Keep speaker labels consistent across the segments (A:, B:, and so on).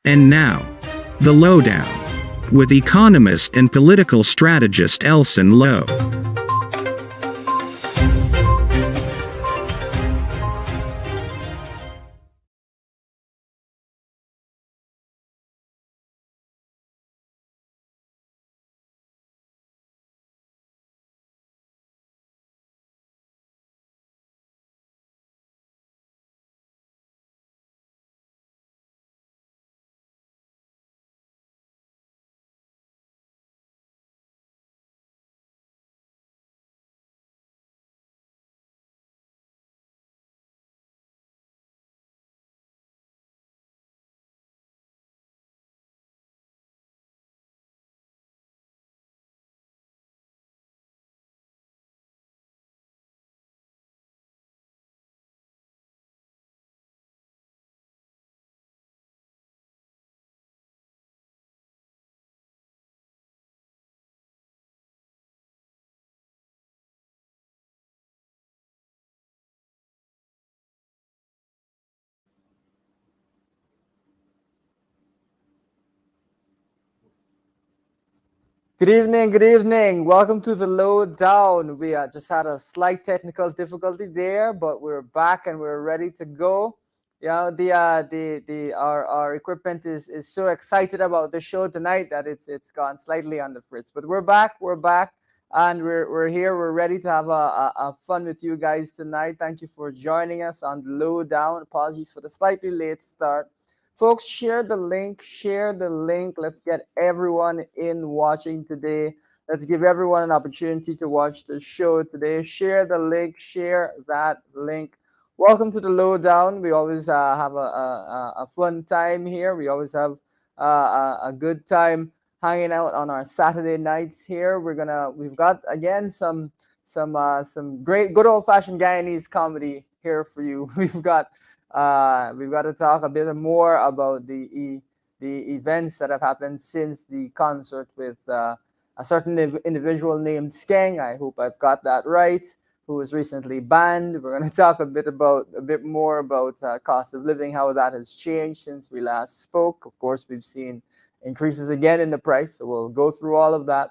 A: And now, the Lowdown, with economist and political strategist Elson Low.
B: Good evening, good evening. Welcome to the Lowdown. We just had a slight technical difficulty there, but we're back and we're ready to go. Yeah, our equipment is so excited about the show tonight that it's gone slightly on the fritz. But we're back, and we're here. We're ready to have a fun with you guys tonight. Thank you for joining us on the Lowdown. Apologies for the slightly late start. Folks, share the link. Let's get everyone in watching today. Let's give everyone an opportunity to watch the show today. Share the link. Share that link. Welcome to the Lowdown. We always have a fun time here. We always have a good time hanging out on our Saturday nights here. We've got again some great good old fashioned Guyanese comedy here for you. We've got to talk a bit more about the events that have happened since the concert with a certain individual named Skeng. I hope I've got that right. Who was recently banned. We're going to talk a bit more about cost of living, how that has changed since we last spoke. Of course, we've seen increases again in the price, so we'll go through all of that.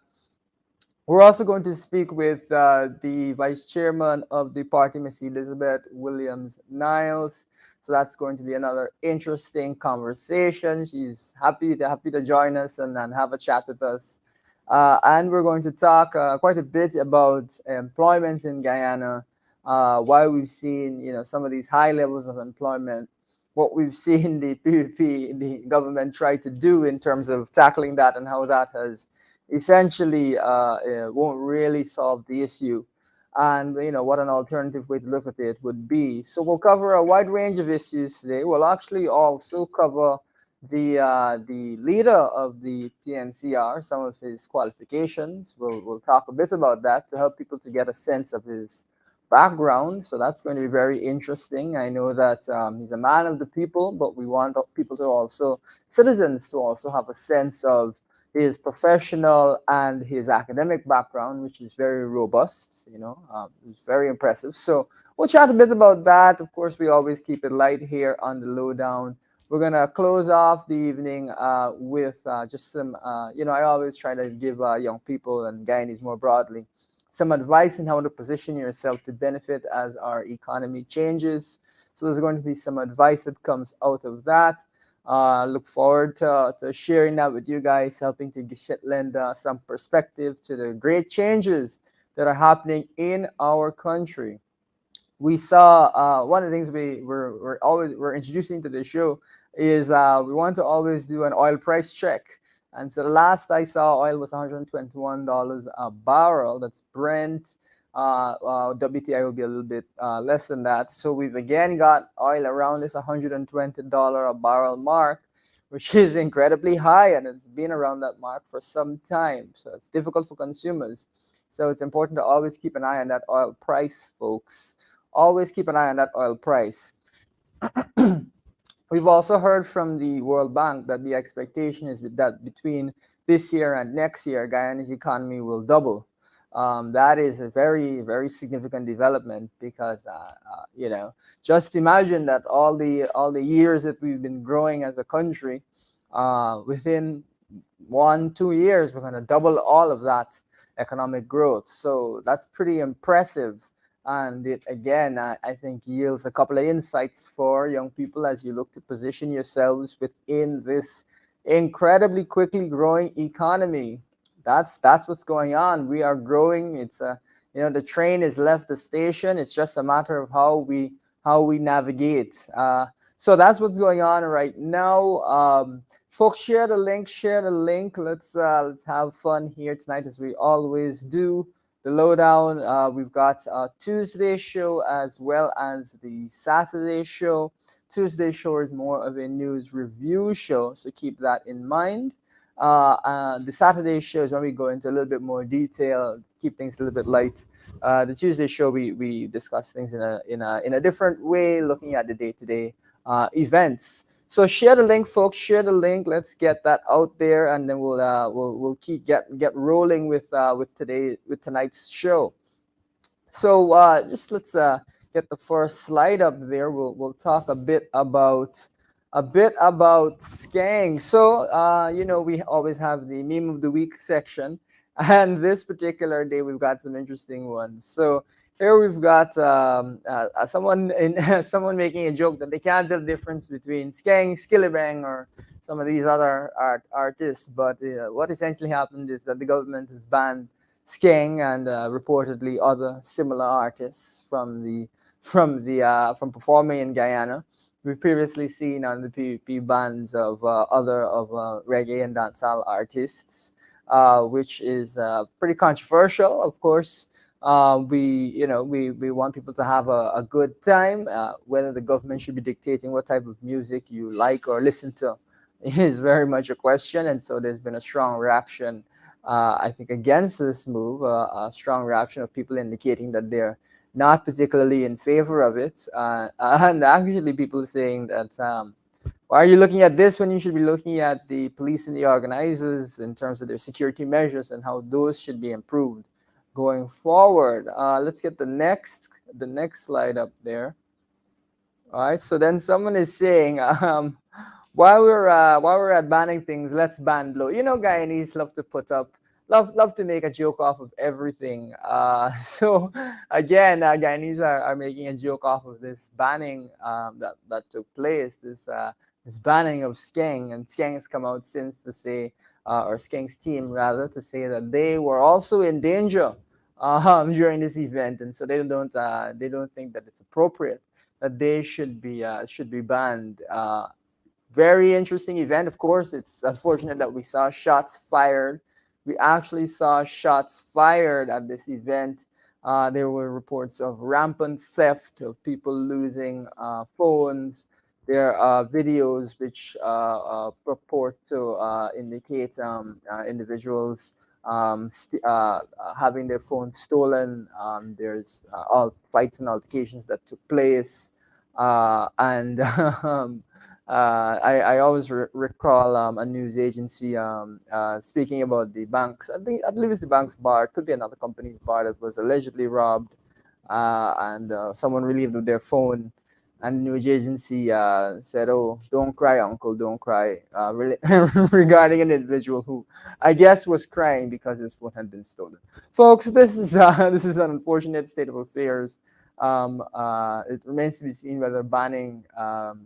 B: We're also going to speak with the vice chairman of the party, Miss Elizabeth Williams Niles. So that's going to be another interesting conversation. She's happy to join us and have a chat with us. And we're going to talk quite a bit about employment in Guyana, why we've seen some of these high levels of employment, what we've seen the PPP, the government try to do in terms of tackling that, and how that has essentially won't really solve the issue, and what an alternative way to look at it would be. So we'll cover a wide range of issues today. We'll actually also cover the leader of the PNCR, some of his qualifications. We'll talk a bit about that to help people to get a sense of his background. So that's going to be very interesting. I know that he's a man of the people, but we want people to also, citizens to also have a sense of his professional and his academic background, which is very robust. It's very impressive. So we'll chat a bit about that. Of course, we always keep it light here on the Lowdown. We're gonna close off the evening with just some, I always try to give young people and Guyanese more broadly some advice on how to position yourself to benefit as our economy changes. So there's going to be some advice that comes out of that. Look forward to sharing that with you guys, helping to lend some perspective to the great changes that are happening in our country. We saw one of the things we're introducing to the show is we want to always do an oil price check. And so the last I saw, oil was $121 a barrel. That's Brent. WTI will be a little bit less than that. So we've again got oil around this $120 a barrel mark, which is incredibly high, and it's been around that mark for some time. So it's difficult for consumers. So it's important to always keep an eye on that oil price, folks. Always keep an eye on that oil price. We've also heard from the World Bank that the expectation is that between this year and next year, Guyana's economy will double. That is a very, very significant development because, just imagine that all the years that we've been growing as a country, within 1, 2 years, we're going to double all of that economic growth. So that's pretty impressive. And it again, I think, yields a couple of insights for young people as you look to position yourselves within this incredibly quickly growing economy. That's what's going on. We are growing. It's a the train has left the station. It's just a matter of how we navigate. So that's what's going on right now. Folks, share the link. Share the link. Let's have fun here tonight as we always do. The Lowdown. We've got Tuesday show as well as the Saturday show. Tuesday show is more of a news review show, so keep that in mind. The Saturday show is when we go into a little bit more detail, keep things a little bit light. The Tuesday show we discuss things in a different way, looking at the day-to-day events. So share the link, folks. Share the link. Let's get that out there, and then we'll keep get rolling with tonight's show. So just let's get the first slide up there. We'll talk a bit about Skang. So we always have the meme of the week section, and this particular day we've got some interesting ones. So here we've got someone someone making a joke that they can't tell the difference between Skang, Skillibang, or some of these other artists. But what essentially happened is that the government has banned Skang and reportedly other similar artists from performing in Guyana. We've previously seen on the PVP bans of reggae and dancehall artists, which is pretty controversial. Of course, we want people to have a good time. Whether the government should be dictating what type of music you like or listen to is very much a question, and so there's been a strong reaction, I think, against this move. A strong reaction of people indicating that they're not particularly in favor of it, and actually people saying that why are you looking at this when you should be looking at the police and the organizers in terms of their security measures and how those should be improved going forward. Let's get the next slide up there. All right, so then someone is saying, while we're at banning things, let's ban blow. Guyanese love to love to make a joke off of everything. So again, Guyanese are making a joke off of this banning that took place. This banning of Skeng, and Skeng has come out since to say, or Skeng's team rather, to say that they were also in danger during this event, and so they don't think that it's appropriate that they should be banned. Very interesting event. Of course, it's unfortunate that we saw shots fired. We actually saw shots fired at this event. There were reports of rampant theft, of people losing phones. There are videos which purport to indicate individuals having their phones stolen. There's all fights and altercations that took place. And I always recall a news agency speaking about the banks. I believe it's the bank's bar. It could be another company's bar that was allegedly robbed, and someone relieved their phone. And the news agency said, "Oh, don't cry, uncle, don't cry," regarding an individual who, I guess, was crying because his phone had been stolen. Folks, this is an unfortunate state of affairs. It remains to be seen whether banning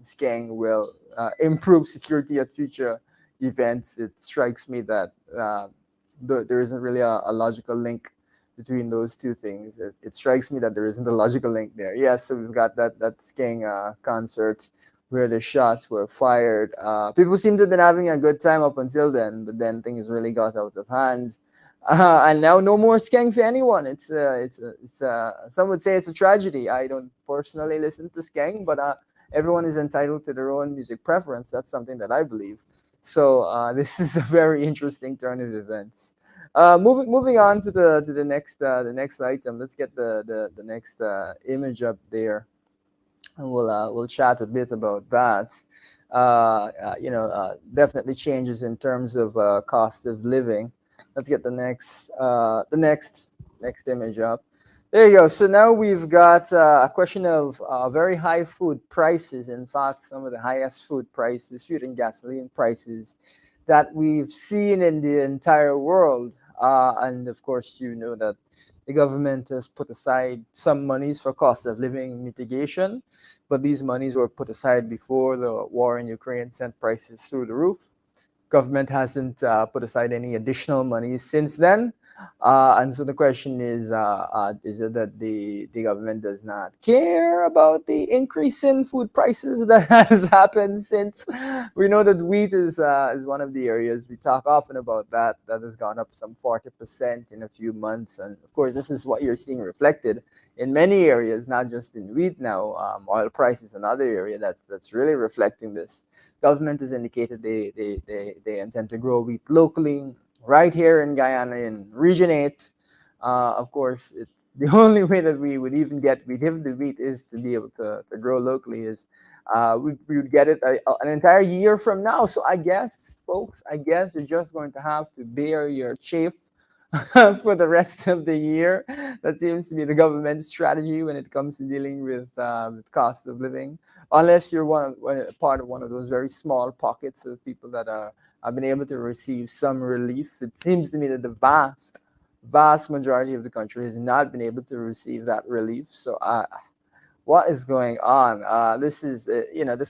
B: Skeng will improve security at future events. It strikes me that there isn't really a logical link between those two things. It strikes me that there isn't a logical link there. Yes, so we've got that Skeng concert where the shots were fired. People seem to have been having a good time up until then, but then things really got out of hand. And now no more Skeng for anyone. It's some would say it's a tragedy. I don't personally listen to Skeng, but everyone is entitled to their own music preference. That's something that I believe. So this is a very interesting turn of events. Moving on to the next item. Let's get the next image up there, and we'll chat a bit about that. Definitely changes in terms of cost of living. Let's get the next image up. There you go. So now we've got a question of very high food prices. In fact, some of the highest food prices, food and gasoline prices that we've seen in the entire world. And of course, you know that the government has put aside some monies for cost of living mitigation, but these monies were put aside before the war in Ukraine sent prices through the roof. Government hasn't put aside any additional money since then. And so the question is it that the government does not care about the increase in food prices that has happened since? We know that wheat is one of the areas we talk often about that has gone up some 40% in a few months. And of course, this is what you're seeing reflected in many areas, not just in wheat now. Oil price is another area that's really reflecting this. Government has indicated they intend to grow wheat locally right here in Guyana in Region 8. Of course, it's the only way that we would even get the wheat is to be able to grow locally is we would get it an entire year from now. So I guess, folks, you're just going to have to bear your chafe for the rest of the year. That seems to be the government's strategy when it comes to dealing with cost of living. Unless you're part of one of those very small pockets of people that have been able to receive some relief. It seems to me that the vast majority of the country has not been able to receive that relief. So what is going on? This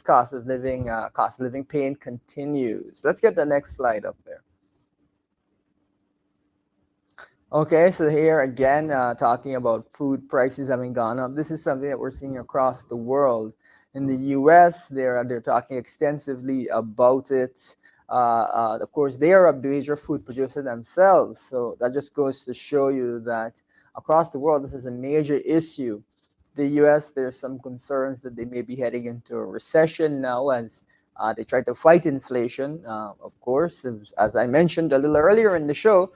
B: cost of living pain continues. Let's get the next slide up there. Okay, so here again, talking about food prices having gone up. This is something that we're seeing across the world. In the U.S., they're talking extensively about it. Of course, they are a major food producer themselves, so that just goes to show you that across the world, this is a major issue. The U.S., there's some concerns that they may be heading into a recession now as they try to fight inflation. Of course, as I mentioned a little earlier in the show.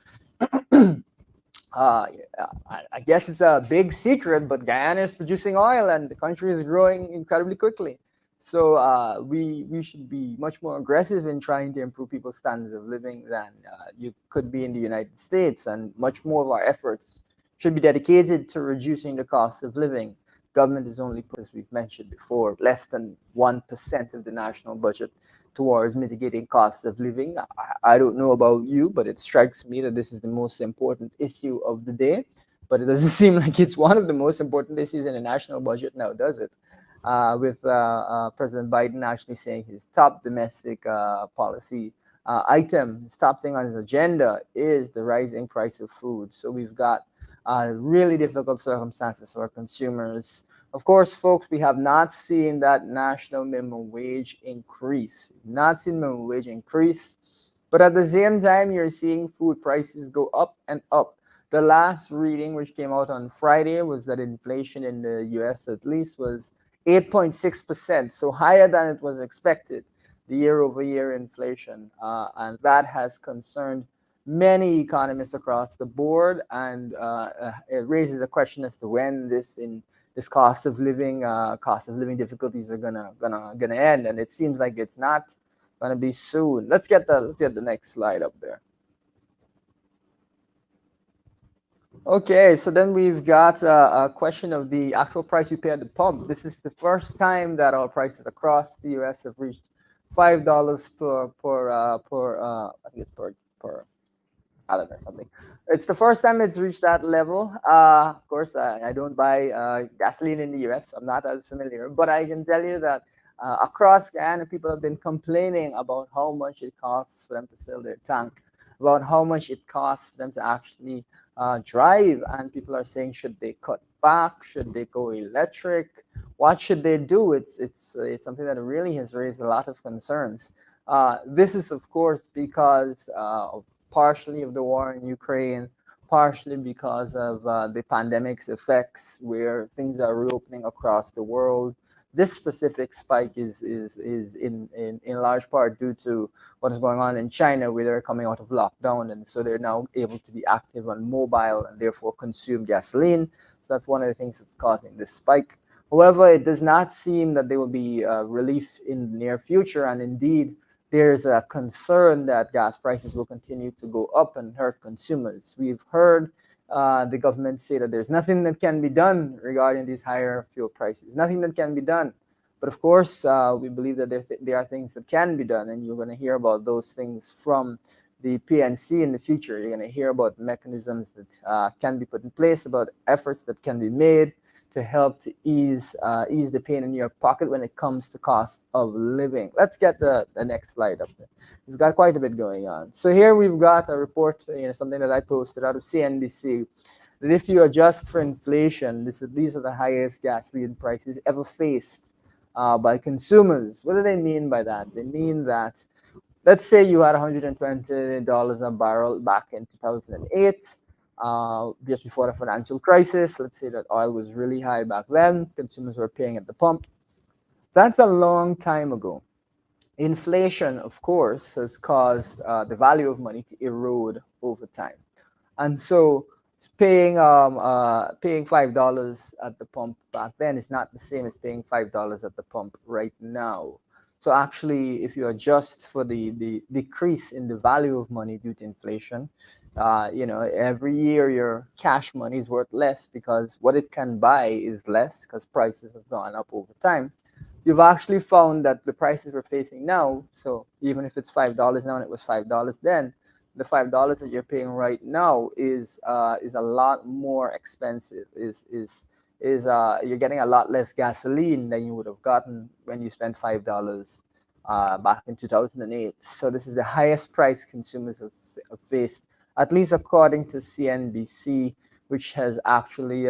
B: I guess it's a big secret, but Guyana is producing oil and the country is growing incredibly quickly. So we should be much more aggressive in trying to improve people's standards of living than you could be in the United States. And much more of our efforts should be dedicated to reducing the cost of living. Government is only put, as we've mentioned before, less than 1% of the national budget towards mitigating costs of living. I don't know about you, but it strikes me that this is the most important issue of the day. But it doesn't seem like it's one of the most important issues in the national budget now, does it? With President Biden actually saying his top domestic policy item, his top thing on his agenda is the rising price of food. So we've got really difficult circumstances for consumers. Of course, folks, we have not seen that national minimum wage increase. Not seen minimum wage increase, but at the same time, you're seeing food prices go up and up. The last reading, which came out on Friday, was that inflation in the U.S. at least was 8.6%, so higher than it was expected, the year-over-year inflation, and that has concerned many economists across the board, and it raises a question as to when this cost of living difficulties are gonna end, and it seems like it's not gonna be soon. Let's get the next slide up there. Okay, so then we've got a question of the actual price you pay at the pump. This is the first time that our prices across the U.S. have reached $5 per I think it's per I don't know, something. It's the first time it's reached that level. Of course, I don't buy gasoline in the U.S., so I'm not as familiar. But I can tell you that across Guyana, people have been complaining about how much it costs for them to fill their tank, about how much it costs for them to actually drive. And people are saying, should they cut back? Should they go electric? What should they do? It's something that really has raised a lot of concerns. This is, of course, because of partially of the war in Ukraine, partially because of the pandemic's effects, where things are reopening across the world. this specific spike is in large part due to what is going on in China, where they're coming out of lockdown, and so they're now able to be active on mobile and therefore consume gasoline. So that's one of the things that's causing this spike. However, it does not seem that there will be relief in the near future, and indeed, there's a concern that gas prices will continue to go up and hurt consumers. We've heard the government say that there's nothing that can be done regarding these higher fuel prices, nothing that can be done. But of course, we believe that there are things that can be done, and you're going to hear about those things from the PNC in the future. You're going to hear about mechanisms that can be put in place, about efforts that can be made to help to ease the pain in your pocket when it comes to cost of living. Let's get the next slide up there. We've got quite a bit going on. So here we've got a report, something that I posted out of CNBC, that if you adjust for inflation, these are the highest gasoline prices ever faced by consumers. What do they mean by that? They mean that, let's say you had $120 a barrel back in 2008. Just before the financial crisis, let's say that oil was really high back then, consumers were paying at the pump. That's a long time ago. Inflation, of course, has caused the value of money to erode over time. And so paying $5 at the pump back then is not the same as paying $5 at the pump right now. So actually, if you adjust for the decrease in the value of money due to inflation, every year your cash money is worth less because what it can buy is less because prices have gone up over time. You've actually found that the prices we're facing now, so even if it's $5 now and it was $5 then, the $5 that you're paying right now is a lot more expensive. You're getting a lot less gasoline than you would have gotten when you spent $5 back in 2008. So this is the highest price consumers have faced, at least according to CNBC, which has actually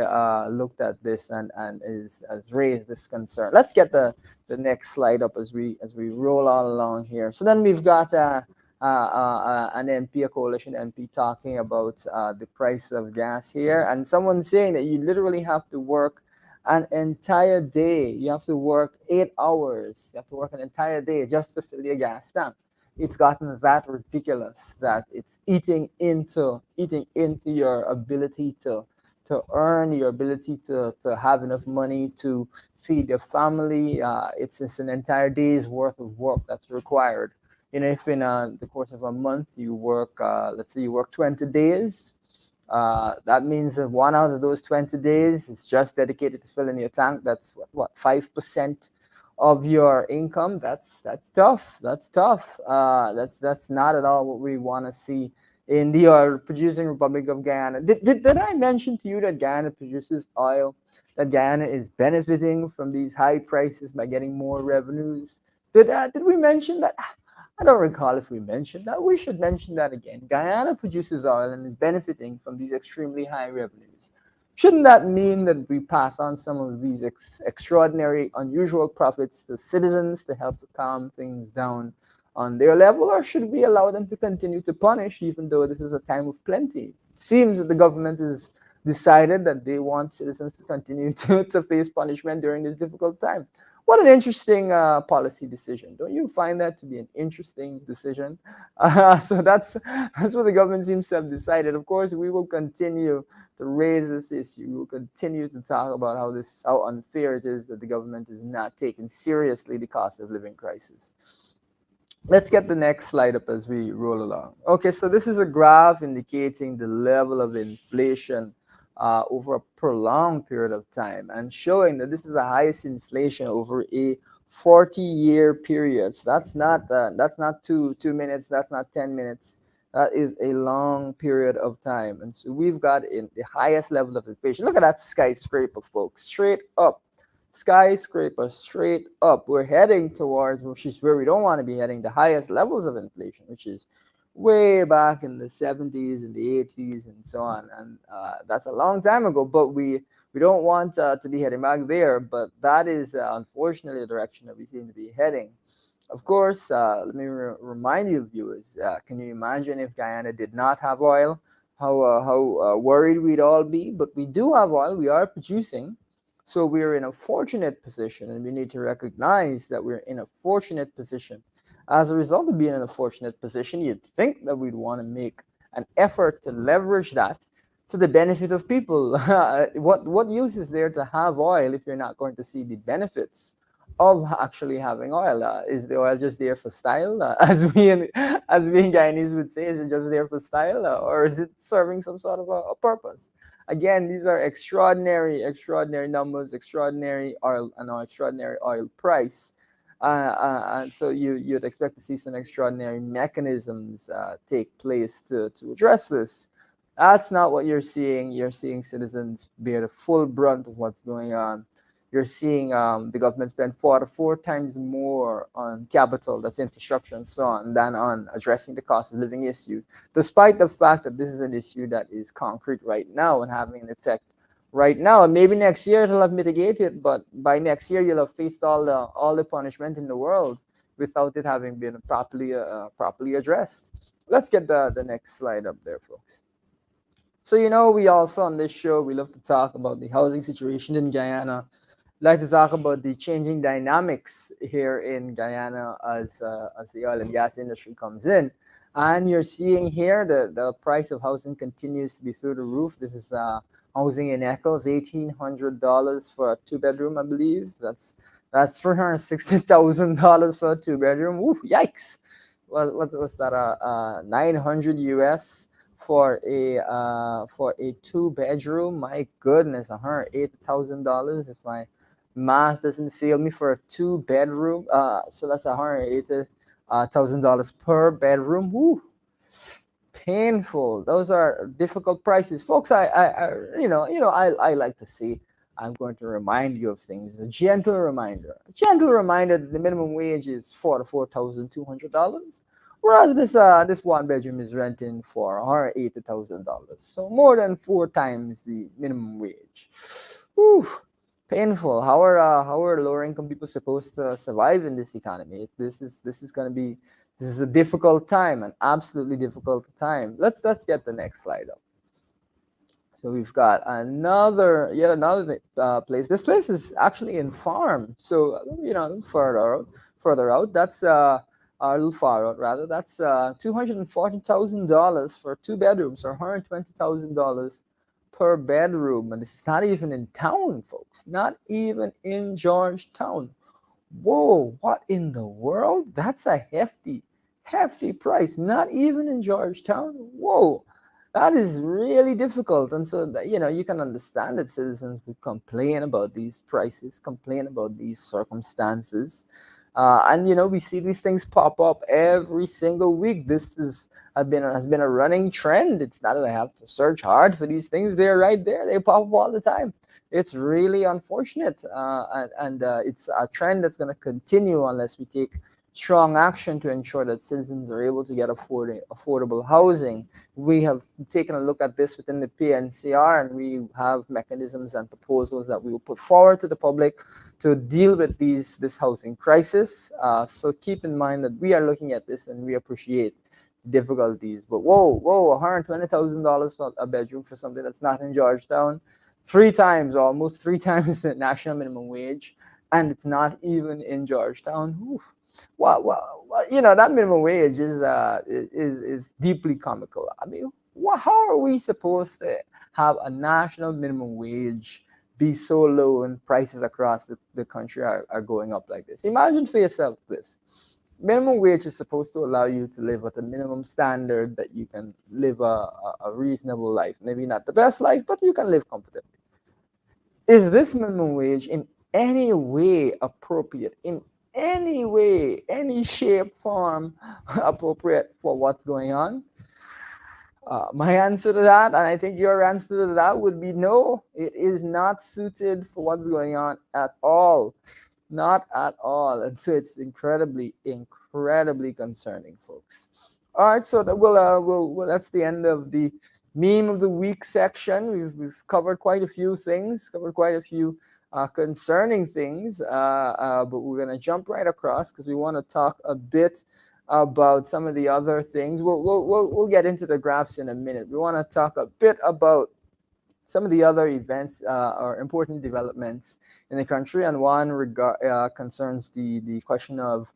B: looked at this and has raised this concern. Let's get the next slide up as we roll all along here. So then we've got an MP, a coalition MP, talking about the price of gas here, and someone saying that you literally have to work an entire day. You have to work 8 hours. You have to work an entire day just to fill your gas tank. It's gotten that ridiculous that it's eating into your ability to earn, your ability to have enough money to feed your family. It's just an entire day's worth of work that's required. If in the course of a month you work, let's say you work 20 days, that means that 1 out of those 20 days is just dedicated to filling your tank. That's what 5% of your income. That's tough. That's tough. That's not at all what we want to see in the oil producing Republic of Guyana. Did I mention to you that Guyana produces oil? That Guyana is benefiting from these high prices by getting more revenues? Did we mention that? I don't recall if we mentioned that. We should mention that again. Guyana produces oil and is benefiting from these extremely high revenues. Shouldn't that mean that we pass on some of these extraordinary, unusual profits to citizens to help to calm things down on their level, or should we allow them to continue to punish even though this is a time of plenty? It seems that the government has decided that they want citizens to continue to face punishment during this difficult time. What an interesting policy decision. Don't you find that to be an interesting decision? So that's what the government seems to have decided. Of course, we will continue to raise this issue. We will continue to talk about how unfair it is that the government is not taking seriously the cost of living crisis. Let's get the next slide up as we roll along. Okay, so this is a graph indicating the level of inflation over a prolonged period of time, and showing that this is the highest inflation over a 40-year period. So that's not 2 minutes, that's not 10 minutes. That is a long period of time. And so we've got in the highest level of inflation. Look at that skyscraper, folks, straight up. Skyscraper straight up. We're heading towards, which is where we don't want to be heading, the highest levels of inflation, which is way back in the 70s and the 80s and so on. And that's a long time ago, but we don't want to be heading back there. But that is unfortunately the direction that we seem to be heading. Of course, let me remind you, viewers, can you imagine if Guyana did not have oil? How worried we'd all be? But we do have oil. We are producing. So we're in a fortunate position, and we need to recognize that we're in a fortunate position. As a result of being in a fortunate position, you'd think that we'd want to make an effort to leverage that to the benefit of people. What use is there to have oil if you're not going to see the benefits of actually having oil? Is the oil just there for style, as we in Guyanese would say? Is it just there for style, or is it serving some sort of a purpose? Again, these are extraordinary numbers, extraordinary oil, and extraordinary oil price. And so you'd expect to see some extraordinary mechanisms take place to address this. That's not what you're seeing. You're seeing citizens bear the full brunt of what's going on. You're seeing the government spend 4 times more on capital, that's infrastructure and so on, than on addressing the cost of living issue, despite the fact that this is an issue that is concrete right now and having an effect right now. And maybe next year it'll have mitigated, but by next year you'll have faced all the punishment in the world without it having been properly addressed. Let's get the next slide up there, folks. So, we also on this show, we love to talk about the housing situation in Guyana. Like to talk about the changing dynamics here in Guyana as the oil and gas industry comes in. And you're seeing here the price of housing continues to be through the roof. This is housing in Eccles, $1,800 for a 2-bedroom, I believe. That's $360,000 for a 2-bedroom. Ooh, yikes! What's that? 900 US for a 2-bedroom. My goodness, $180,000 if my math doesn't fail me, for a 2-bedroom. So that's $180,000 per bedroom. Woo, painful. Those are difficult prices, folks. I like to say, I'm going to remind you of things. A gentle reminder that the minimum wage is $44,200, whereas this 1-bedroom is renting for $180,000. So more than 4 times the minimum wage. Whew. Painful. How are lower income people supposed to survive in this economy? This is a difficult time, an absolutely difficult time. Let's get the next slide up. So we've got yet another place. This place is actually in farm. So further out. That's a little far out rather. That's $240,000 for 2 bedrooms, or $120,000 per bedroom, and this is not even in town, folks. Not even in Georgetown. Whoa, what in the world? That's a hefty price. Not even in Georgetown. Whoa, that is really difficult. And so you can understand that citizens would complain about these prices, complain about these circumstances. And we see these things pop up every single week. This has been a running trend. It's not that I have to search hard for these things. They're right there. They pop up all the time. It's really unfortunate, and it's a trend that's going to continue unless we take strong action to ensure that citizens are able to get affordable housing. We have taken a look at this within the PNCR, and we have mechanisms and proposals that we will put forward to the public to deal with this housing crisis. So keep in mind that we are looking at this and we appreciate difficulties. But whoa, $120,000 for a bedroom for something that's not in Georgetown, almost three times the national minimum wage, and it's not even in Georgetown. Oof. Well, that minimum wage is deeply comical. I mean, how are we supposed to have a national minimum wage be so low and prices across the country are going up like this? Imagine for yourself this. Minimum wage is supposed to allow you to live at a minimum standard that you can live a reasonable life. Maybe not the best life, but you can live comfortably. Is this minimum wage in any way appropriate, in any way, any shape, form appropriate for what's going on? My answer to that, and I think your answer to that, would be no. It is not suited for what's going on at all. Not at all. And so it's incredibly concerning, folks. All right, so that's the end of the meme of the week section. We've covered quite a few things, concerning things, but we're going to jump right across because we want to talk a bit about some of the other things. We'll get into the graphs in a minute. We want to talk a bit about some of the other events or important developments in the country, and one concerns the question of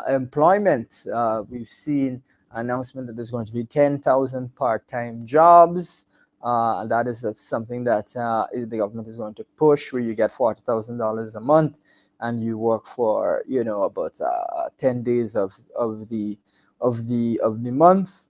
B: employment. We've seen an announcement that there's going to be 10,000 part-time jobs. And that's something that the government is going to push, where you get $40,000 a month, and you work for about 10 days of the month.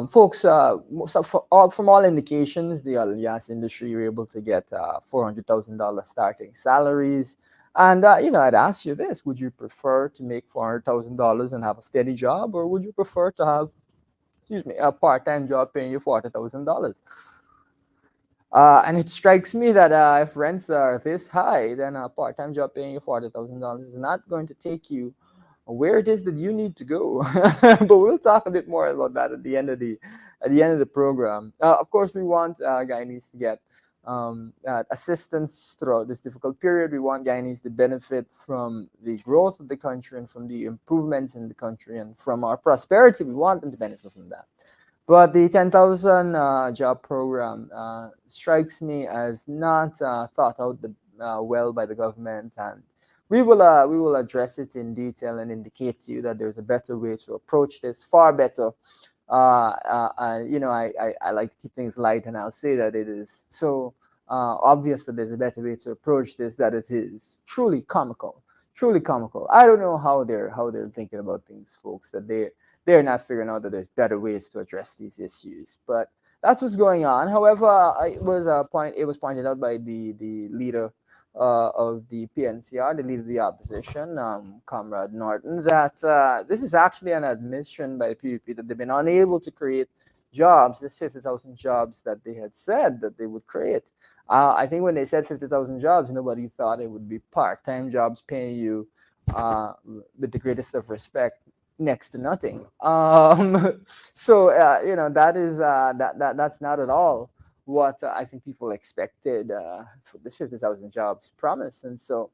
B: Folks, from all indications, the oil and gas industry were able to get $400,000 starting salaries. And I'd ask you this: would you prefer to make $400,000 and have a steady job, or would you prefer to have, excuse me, a part-time job paying you $40,000? And it strikes me that if rents are this high, then a part-time job paying you $40,000 is not going to take you where it is that you need to go. But we'll talk a bit more about that at the end of the program. Of course, we want Guyanese to get assistance throughout this difficult period. We want Guyanese to benefit from the growth of the country and from the improvements in the country and from our prosperity. We want them to benefit from that. But the 10,000 job program strikes me as not thought out well by the government, and we will address it in detail and indicate to you that there's a better way to approach this, far better. I like to keep things light, and I'll say that it is so obvious that there's a better way to approach this, that it is truly comical, truly comical. I don't know how they're thinking about things, folks. That they're not figuring out that there's better ways to address these issues. But that's what's going on. However, it was pointed out by the leader of the PNCR, the leader of the opposition, Comrade Norton, that this is actually an admission by the PUP that they've been unable to create jobs, this 50,000 jobs that they had said that they would create. I think when they said 50,000 jobs, nobody thought it would be part-time jobs paying you, with the greatest of respect, next to nothing. So that's not at all what I think people expected for this 50,000 jobs promise. And so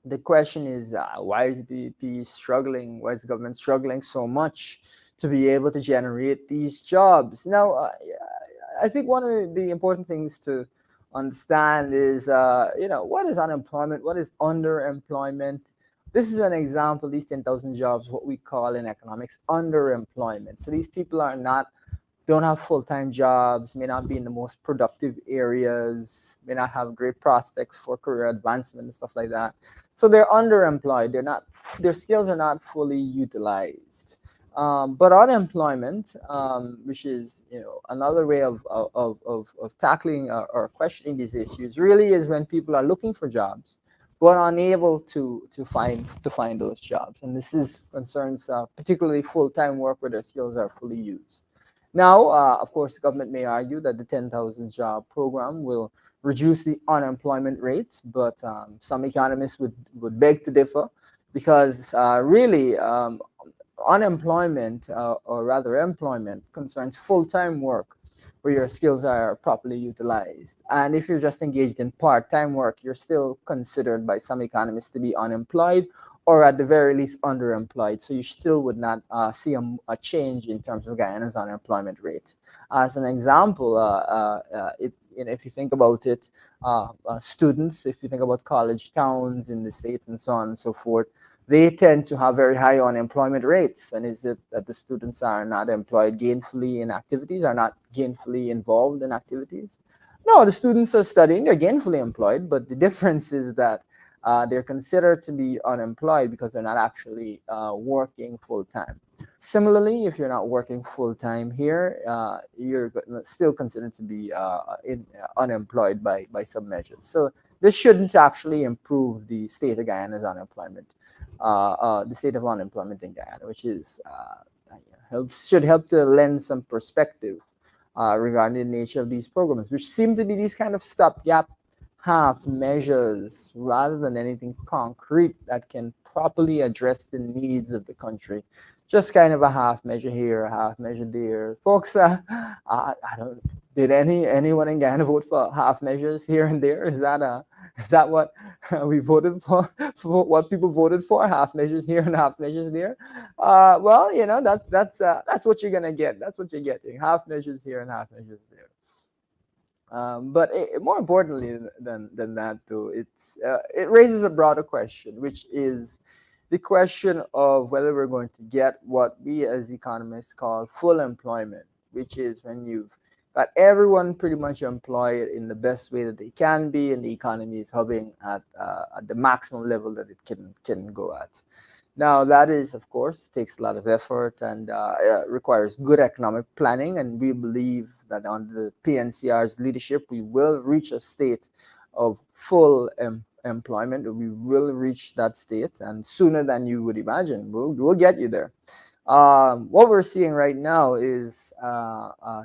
B: the question is, why is the PPP struggling? Why is the government struggling so much to be able to generate these jobs? Now, I think one of the important things to understand is, what is unemployment? What is underemployment? This is an example, these 10,000 jobs, what we call in economics underemployment. So these people don't have full-time jobs, may not be in the most productive areas, may not have great prospects for career advancement and stuff like that. So they're underemployed. Their skills are not fully utilized. But unemployment, which is another way of tackling or questioning these issues, really is when people are looking for jobs but unable to find those jobs. And this concerns particularly full-time work where their skills are fully used. Now, of course, the government may argue that the 10,000 job program will reduce the unemployment rate, but some economists would beg to differ, because really unemployment, or rather employment, concerns full-time work where your skills are properly utilized. And if you're just engaged in part-time work, you're still considered by some economists to be unemployed, or at the very least underemployed. So you still would not see a change in terms of Guyana's unemployment rate. As an example, if you think about it, students, if you think about college towns in the States and so on and so forth, they tend to have very high unemployment rates. And is it that the students are not employed gainfully in activities, are not gainfully involved in activities? No, the students are studying, they're gainfully employed, but the difference is that they're considered to be unemployed because they're not actually working full-time. Similarly, if you're not working full-time here, you're still considered to be unemployed by some measures. So this shouldn't actually improve the state of Guyana's unemployment, the state of unemployment in Guyana, which is should help to lend some perspective regarding the nature of these programs, which seem to be these kind of stopgap half measures rather than anything concrete that can properly address the needs of the country. Just kind of a half measure here, a half measure there. Folks, I don't. Did anyone in Guyana vote for half measures here and there? Is that what we voted for? For what people voted for? Half measures here and half measures there. Well, that's what you're gonna get. That's what you're getting. Half measures here and half measures there. More importantly than that, though, it raises a broader question, which is the question of whether we're going to get what we as economists call full employment, which is when you've got everyone pretty much employed in the best way that they can be, and the economy is hovering at the maximum level that it can go at. Now, that is, of course, takes a lot of effort and requires good economic planning. And we believe that under the PNCR's leadership, we will reach a state of full employment. We will reach that state, and sooner than you would imagine. We'll get you there. What we're seeing right now is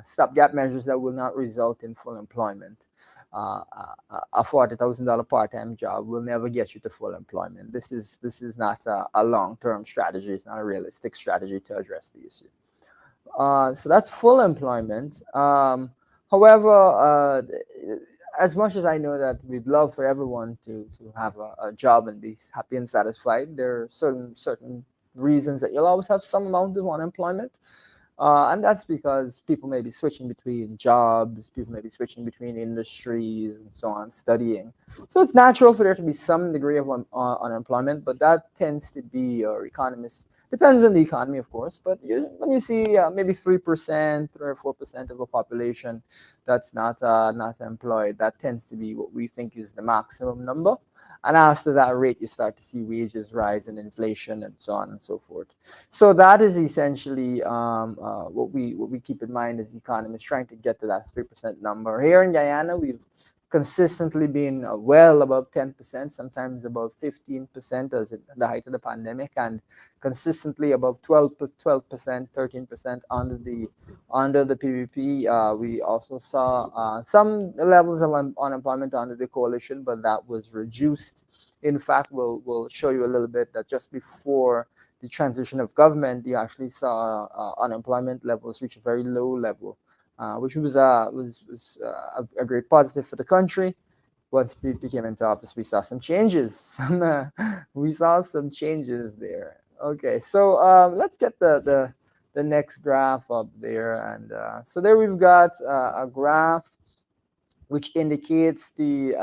B: stopgap measures that will not result in full employment. A $40,000 part-time job will never get you to full employment. This is not a long-term strategy. It's not a realistic strategy to address the issue. So that's full employment. However, as much as I know that we'd love for everyone to have a job and be happy and satisfied, there are certain reasons that you'll always have some amount of unemployment. And that's because people may be switching between jobs, people may be switching between industries and so on, studying. So it's natural for there to be some degree of unemployment, but that tends to be, or economists, depends on the economy, of course, but when you see maybe 3%, 3 or 4% of a population that's not employed, that tends to be what we think is the maximum number. And after that rate, you start to see wages rise and inflation and so on and so forth. So that is essentially what we keep in mind as economists, trying to get to that 3% number. Here in Guyana, we've consistently been well above 10%, sometimes above 15% as at the height of the pandemic, and consistently above 12%, 13% under the PVP. We also saw some levels of unemployment under the coalition, but that was reduced. In fact, we'll show you a little bit that just before the transition of government, you actually saw unemployment levels reach a very low level. Which was a great positive for the country. Once we came into office, we saw some changes. We saw some changes there. Okay, so let's get the next graph up there, and so there we've got a graph which indicates the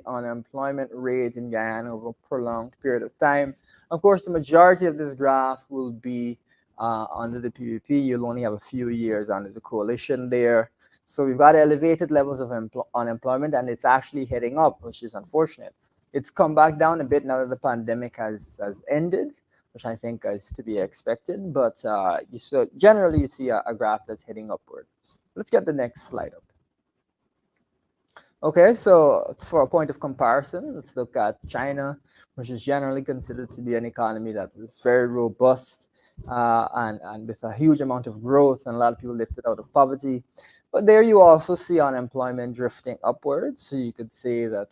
B: unemployment rate in Guyana over a prolonged period of time. Of course, the majority of this graph will be under the PVP. You'll only have a few years under the coalition there. So we've got elevated levels of unemployment, and it's actually heading up, which is unfortunate. It's come back down a bit now that the pandemic has ended, which I think is to be expected. But generally, you see a graph that's heading upward. Let's get the next slide up. Okay, so for a point of comparison, let's look at China, which is generally considered to be an economy that was very robust, and with a huge amount of growth, and a lot of people lifted out of poverty. But there you also see unemployment drifting upwards. So you could say that,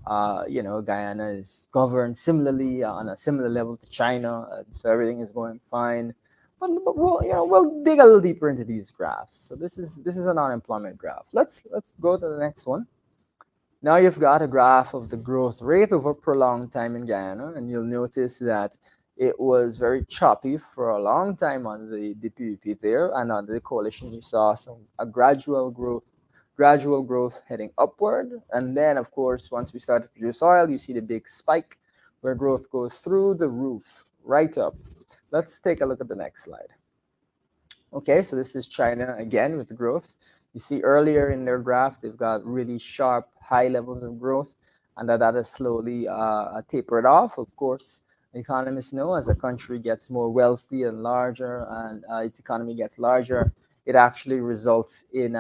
B: Guyana is governed similarly on a similar level to China, so everything is going fine. But we'll dig a little deeper into these graphs. So this is an unemployment graph. Let's go to the next one. Now you've got a graph of the growth rate over a prolonged time in Guyana, and you'll notice that it was very choppy for a long time on the PVP there, and under the coalition you saw a gradual growth heading upward. And then, of course, once we start to produce oil, you see the big spike where growth goes through the roof, right up. Let's take a look at the next slide. Okay, so this is China again with the growth. You see earlier in their graph, they've got really sharp, high levels of growth, and that has slowly tapered off. Of course, economists know as a country gets more wealthy and larger, and its economy gets larger, it actually results in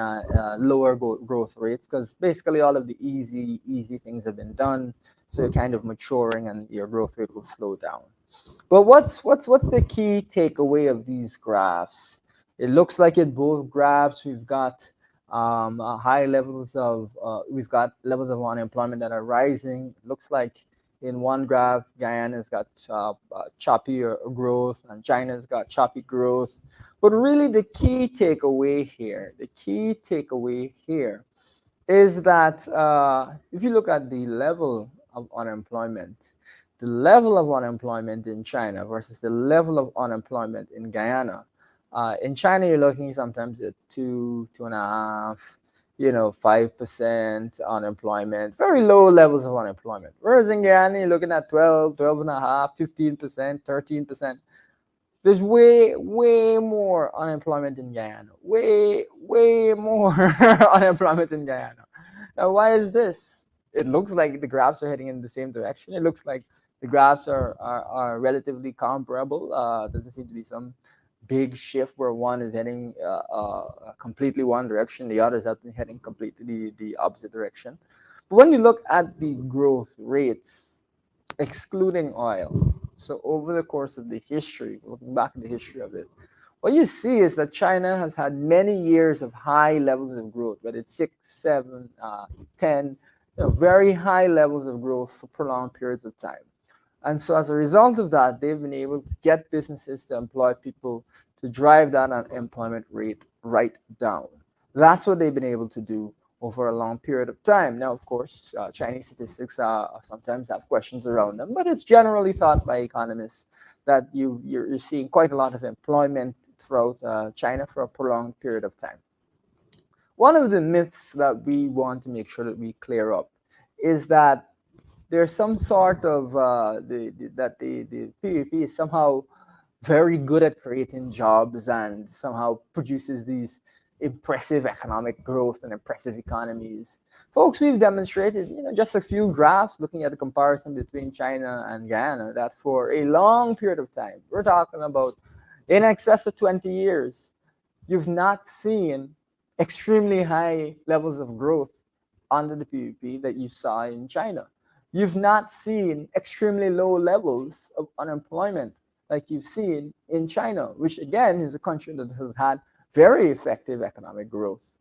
B: lower growth rates, because basically all of the easy things have been done. So you're kind of maturing, and your growth rate will slow down. But what's the key takeaway of these graphs? It looks like in both graphs we've got high levels of unemployment that are rising. It looks like in one graph, Guyana's got choppier growth, and China's got choppy growth. But really, the key takeaway here is that if you look at the level of unemployment in China versus the level of unemployment in Guyana. In China, you're looking sometimes at 2.5. 5% unemployment, very low levels of unemployment. Whereas in Guyana, you're looking at 12, 12 and a half, 15%, 13%. There's way more unemployment in Guyana. Way more unemployment in Guyana. Now, why is this? It looks like the graphs are heading in the same direction. It looks like the graphs are relatively comparable. Doesn't seem to be some big shift where one is heading completely one direction, the others have been heading completely the opposite direction. But when you look at the growth rates, excluding oil, so over the course of the history, looking back at the history of it, what you see is that China has had many years of high levels of growth, whether it's 6, 7, 10, very high levels of growth for prolonged periods of time. And so as a result of that, they've been able to get businesses to employ people to drive that unemployment rate right down. That's what they've been able to do over a long period of time. Now, of course, Chinese statistics sometimes have questions around them, but it's generally thought by economists that you're seeing quite a lot of employment throughout China for a prolonged period of time. One of the myths that we want to make sure that we clear up is that there's some sort of the PVP is somehow very good at creating jobs and somehow produces these impressive economic growth and impressive economies. Folks, we've demonstrated, just a few graphs looking at the comparison between China and Guyana, that for a long period of time, we're talking about in excess of 20 years, you've not seen extremely high levels of growth under the PVP that you saw in China. You've not seen extremely low levels of unemployment like you've seen in China, which again is a country that has had very effective economic growth.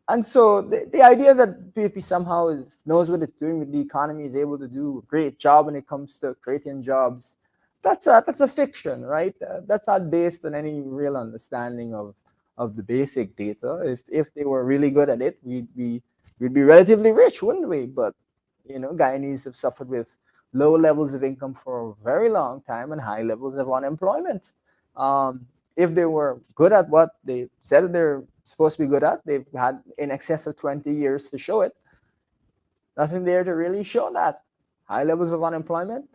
B: And so the idea that PVP somehow knows what it's doing with the economy, is able to do a great job when it comes to creating jobs, that's a fiction, right? That's not based on any real understanding of the basic data. If they were really good at it, we'd be relatively rich, wouldn't we? But Guyanese have suffered with low levels of income for a very long time and high levels of unemployment. If they were good at what they said they're supposed to be good at, they've had in excess of 20 years to show it. Nothing there to really show that. High levels of unemployment,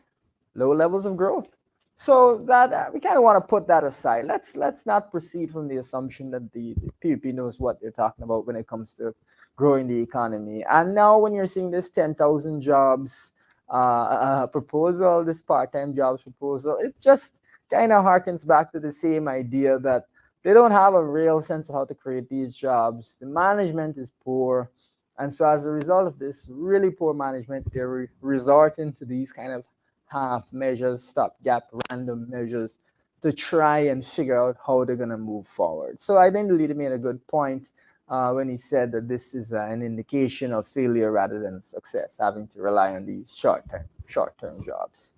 B: low levels of growth. So that we kind of want to put that aside. Let's not proceed from the assumption that the PVP knows what they're talking about when it comes to growing the economy. And now when you're seeing this 10,000 jobs proposal, this part-time jobs proposal, it just kind of harkens back to the same idea that they don't have a real sense of how to create these jobs. The management is poor. And so as a result of this really poor management, they're resorting to these kind of half measures, stopgap, random measures to try and figure out how they're going to move forward. So I think the leader made a good point when he said that this is an indication of failure rather than success, having to rely on these short-term jobs.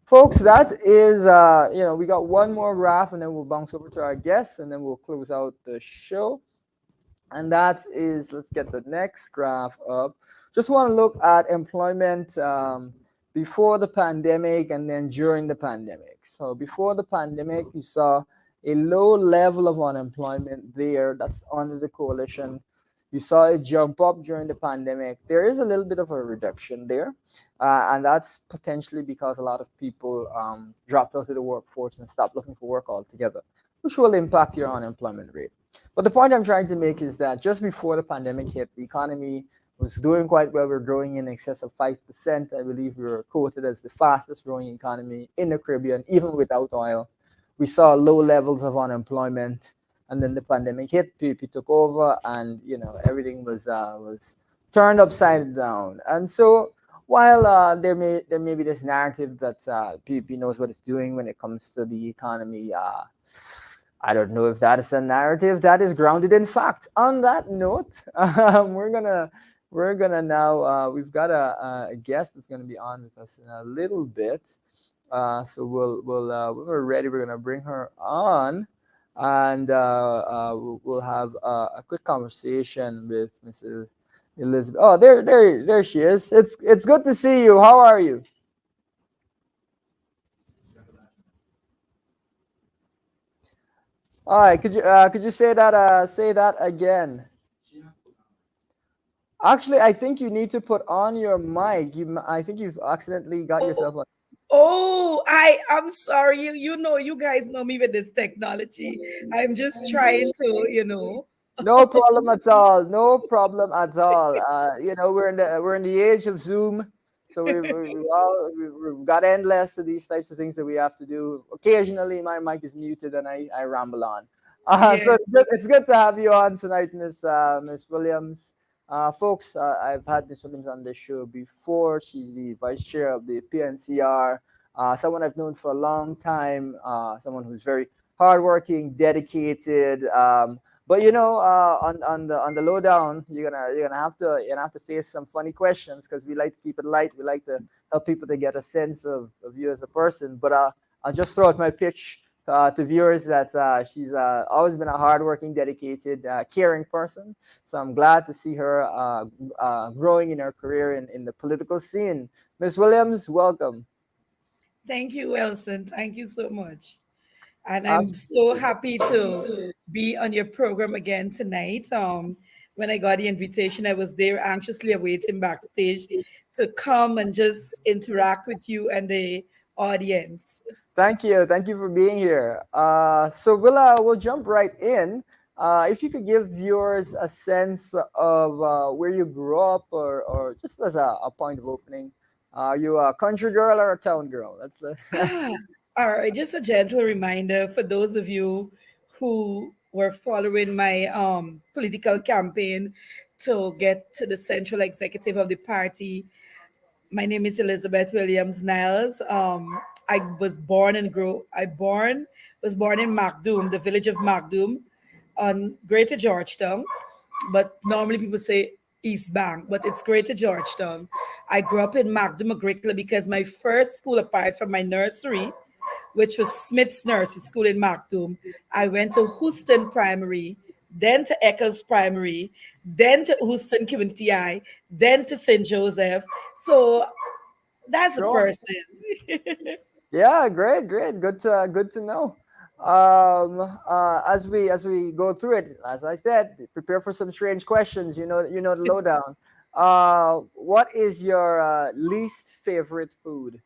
B: Folks, that is, we got one more graph and then we'll bounce over to our guests and then we'll close out the show. And that is, let's get the next graph up. Just want to look at employment before the pandemic and then during the pandemic. So before the pandemic, you saw a low level of unemployment there. That's under the coalition. You saw it jump up during the pandemic. There is a little bit of a reduction there. And that's potentially because a lot of people dropped out of the workforce and stopped looking for work altogether, which will impact your unemployment rate. But the point I'm trying to make is that just before the pandemic hit, the economy was doing quite well. We're growing in excess of 5%. I believe we were quoted as the fastest growing economy in the Caribbean, even without oil. We saw low levels of unemployment, and then the pandemic hit. PVP took over, and everything was turned upside down. And so, while there may be this narrative that PVP knows what it's doing when it comes to the economy, I don't know if that is a narrative that is grounded in fact. On that note, we're gonna now we've got a guest that's gonna be on with us in a little bit. So when we're ready, we're gonna bring her on, and we'll have a quick conversation with Mrs. Elizabeth. Oh, there she is. It's good to see you. How are you? All right. Could you say that again? Actually, I think you need to put on your mic. I think you've accidentally got
C: Oh,
B: yourself on.
C: I'm sorry. You know, you guys know me with this technology. I'm just trying to,
B: No problem at all. No problem at all. We're in the age of Zoom, so we've got endless of these types of things that we have to do. Occasionally, my mic is muted and I ramble on.
C: Yeah.
B: So it's good to have you on tonight, Miss Williams. Folks, I've had Miss Williams on this show before. She's the vice chair of the PNCR. Someone I've known for a long time. Someone who's very hardworking, dedicated. But on the lowdown, you're gonna have to face some funny questions because we like to keep it light. We like to help people to get a sense of you as a person. But I'll just throw out my pitch to viewers that she's always been a hardworking, dedicated, caring person. So I'm glad to see her growing in her career in the political scene. Miss Williams, welcome.
C: Thank you, Elson. Thank you so much. And I'm so
B: Absolutely.
C: happy to be on your program again tonight. When I got the invitation, I was there anxiously awaiting backstage to come and just interact with you and the audience.
B: Thank you for being here. So we'll jump right in. If you could give viewers a sense of where you grew up, or just as a point of opening, are you a country girl or a town girl? That's the
C: Ah, all right, just a gentle reminder for those of you who were following my political campaign to get to the central executive of the party. My name is Elizabeth Williams Niles. I was born and grew. I born was born in Macdoom, the village of Macdoom, on Greater Georgetown, but normally people say East Bank, but it's Greater Georgetown. I grew up in Macdoom, Agricola, because my first school, apart from my nursery, which was Smith's Nursery School in Macdoom, I went to Houston Primary, then to Eccles Primary, then to Houston Community I, then to St. Joseph. So that's a
B: sure.
C: person.
B: Yeah, great, great. Good to know. As we go through it, as I said, prepare for some strange questions. You know the lowdown. What is your least favorite food?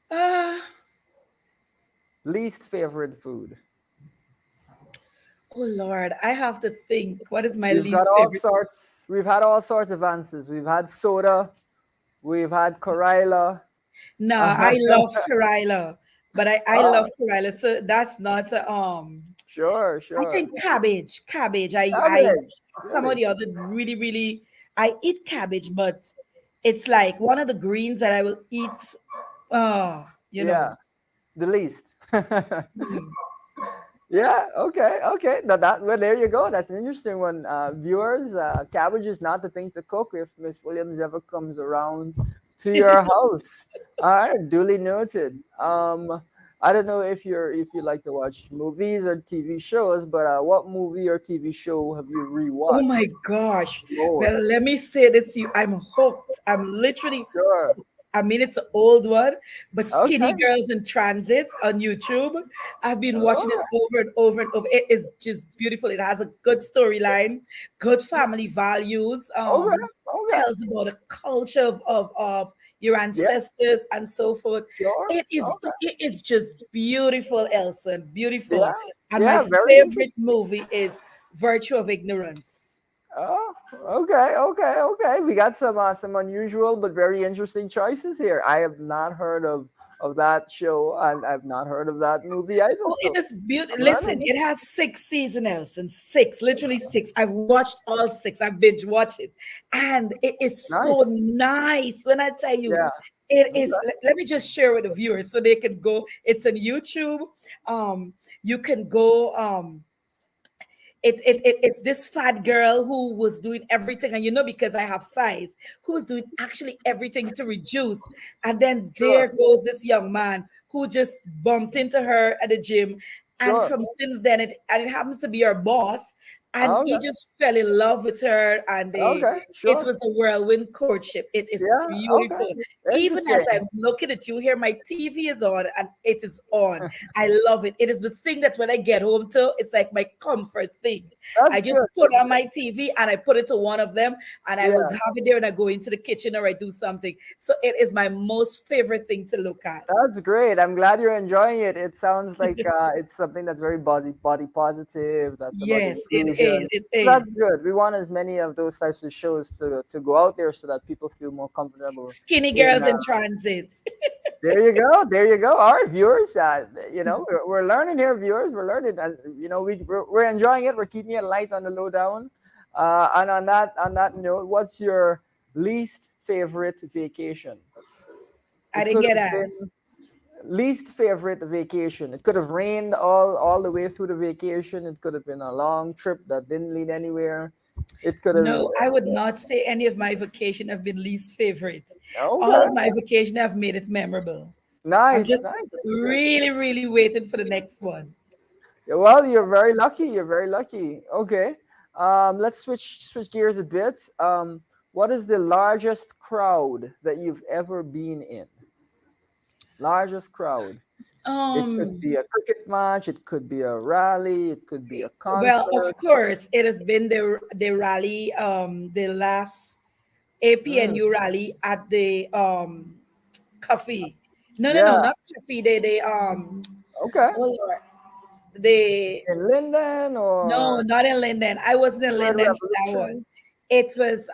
C: Ah,
B: Least favorite food.
C: oh Lord, I have to think. What is my
B: We've got
C: least
B: all
C: favorite?
B: sorts. We've had all sorts of answers. We've had soda. We've had Corilla.
C: Nah, I love Karila, but I love
B: Oh,
C: Karila. So that's not
B: sure,
C: I
B: sure.
C: think cabbage. Cabbage. I
B: Cabbage.
C: some of
B: Really?
C: the other really, really I eat cabbage, but it's like one of the greens that I will eat uh, you
B: Yeah,
C: know.
B: the least.
C: Mm.
B: Yeah, okay, okay. Well, there you go. That's an interesting one. Viewers, cabbage is not the thing to cook if Miss Williams ever comes around to your house. All right, duly noted. I don't know if you like to watch movies or TV shows, but what movie or TV show have you
C: Oh my
B: rewatched
C: gosh. Well,
B: most?
C: let me say this to you. I'm hooked. I'm literally
B: Sure.
C: hooked. I mean, it's an old one, but Skinny
B: Okay.
C: Girls in Transit on YouTube. I've been watching it
B: All
C: over and over and over. It is just beautiful. It has a good storyline, good family values.
B: right. Okay. Okay.
C: Tells about the culture of your
B: Yeah.
C: ancestors and so forth.
B: Sure.
C: It is
B: Okay.
C: it is just beautiful, Elson.
B: Yeah.
C: Beautiful. And my
B: Yeah. Very interesting.
C: favorite movie is Virtue of Ignorance.
B: Oh, okay, okay, okay. We got some unusual but very interesting choices here. I have not heard of that show, and I've not heard of that movie either.
C: Oh, it
B: So
C: is beautiful.
B: I'm
C: Listen,
B: learning.
C: it has six seasons, Elson. Six, literally six. I've watched all six. I've binge watched it. And it is so
B: Nice.
C: nice. When I tell you,
B: Yeah.
C: it is,
B: Okay.
C: let me just share with the viewers so they can go. It's on YouTube. You can go it's this fat girl who was doing everything, and because I have size, who was doing actually everything to reduce, and then there
B: Sure.
C: goes this young man who just bumped into her at the gym, and
B: Sure.
C: from since then it happens to be her boss, and he
B: Okay.
C: just fell in love with her, and
B: Okay.
C: it
B: Sure.
C: was a whirlwind courtship. It is
B: Yeah. Okay.
C: beautiful. Even as
B: Interesting.
C: I'm looking at you here, my TV is on and it is on. I love it. It is the thing that when I get home to, it's like my comfort thing.
B: That's
C: I just
B: good.
C: put on my TV and I put it to one of them, and I will
B: Yeah.
C: have it there and I go into the kitchen or I do something. So it is my most favorite thing to look at.
B: That's great. I'm glad you're enjoying it. It sounds like it's something that's very body positive. That's about
C: Yes, it is.
B: inclusion.
C: It
B: So
C: is.
B: that's good. We want as many of those types of shows to go out there so that people feel more comfortable.
C: Skinny
B: In
C: girls in transit.
B: there you go. There you go. All right, viewers. We're learning here, viewers. We're learning, and we're enjoying it. We're keeping it light on the lowdown. And on that note, what's your least favorite vacation?
C: I
B: It
C: didn't
B: could
C: get
B: have
C: that.
B: been least favorite vacation. It could have rained all the way through the vacation. It could have been a long trip that didn't lead anywhere. It could have.
C: No, I would not say any of my vacation have been least favorites. All
B: Okay.
C: of my vacation have made it memorable. I'm
B: Nice,
C: just
B: nice. That's good.
C: really, really waiting for the next one.
B: Yeah, well, you're very lucky. You're very lucky. Okay. Let's switch gears a bit. What is the largest crowd that you've ever been in? Largest crowd. It could
C: Um,
B: be a cricket match. It could be a rally. It could be a
C: well, of
B: concert.
C: course, it has been the rally, the last
B: Mm,
C: APNU rally at the coffee. No, no, no,
B: yeah.
C: not coffee. They
B: Okay.
C: oh Lord, the
B: In Linden
C: no,
B: or
C: not in Linden. I wasn't in
B: Red
C: Linden for that one.
B: Revolution?
C: It was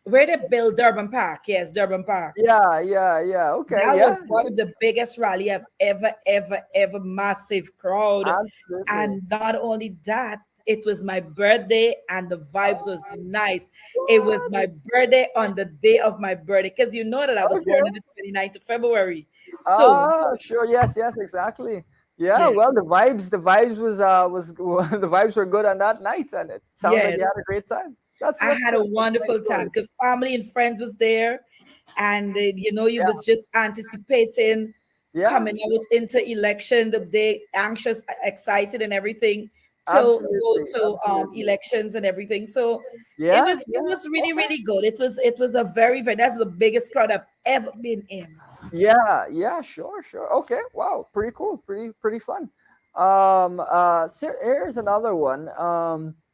C: where they built Durban Park. Yes, Durban Park.
B: Yeah, yeah, yeah. Okay,
C: That
B: yeah,
C: was one of the biggest rally I've ever massive crowd.
B: absolutely.
C: And not only that, it was my birthday and the vibes was nice. It was
B: What?
C: my birthday on the day of my birthday because you know that I was born on
B: Okay.
C: the 29th of February. So
B: Ah, sure. Yes, yes, exactly. Yeah.
C: yeah,
B: Well, the vibes was the vibes were good on that night, and it sounds like
C: yes,
B: you had a great time. That's
C: I
B: that's
C: had a
B: good. That's a nice
C: wonderful time
B: story.
C: because family and friends was there, and you
B: Yeah,
C: was just anticipating
B: yeah,
C: coming out into election the day, anxious, excited, and everything to go
B: absolutely,
C: to
B: absolutely.
C: elections and everything. So
B: Yeah,
C: it
B: yeah.
C: was really
B: Okay.
C: really good. It was a very that's the biggest crowd I've ever been in.
B: Yeah, yeah, sure, sure. Okay, wow, pretty cool, pretty fun. So here's another one.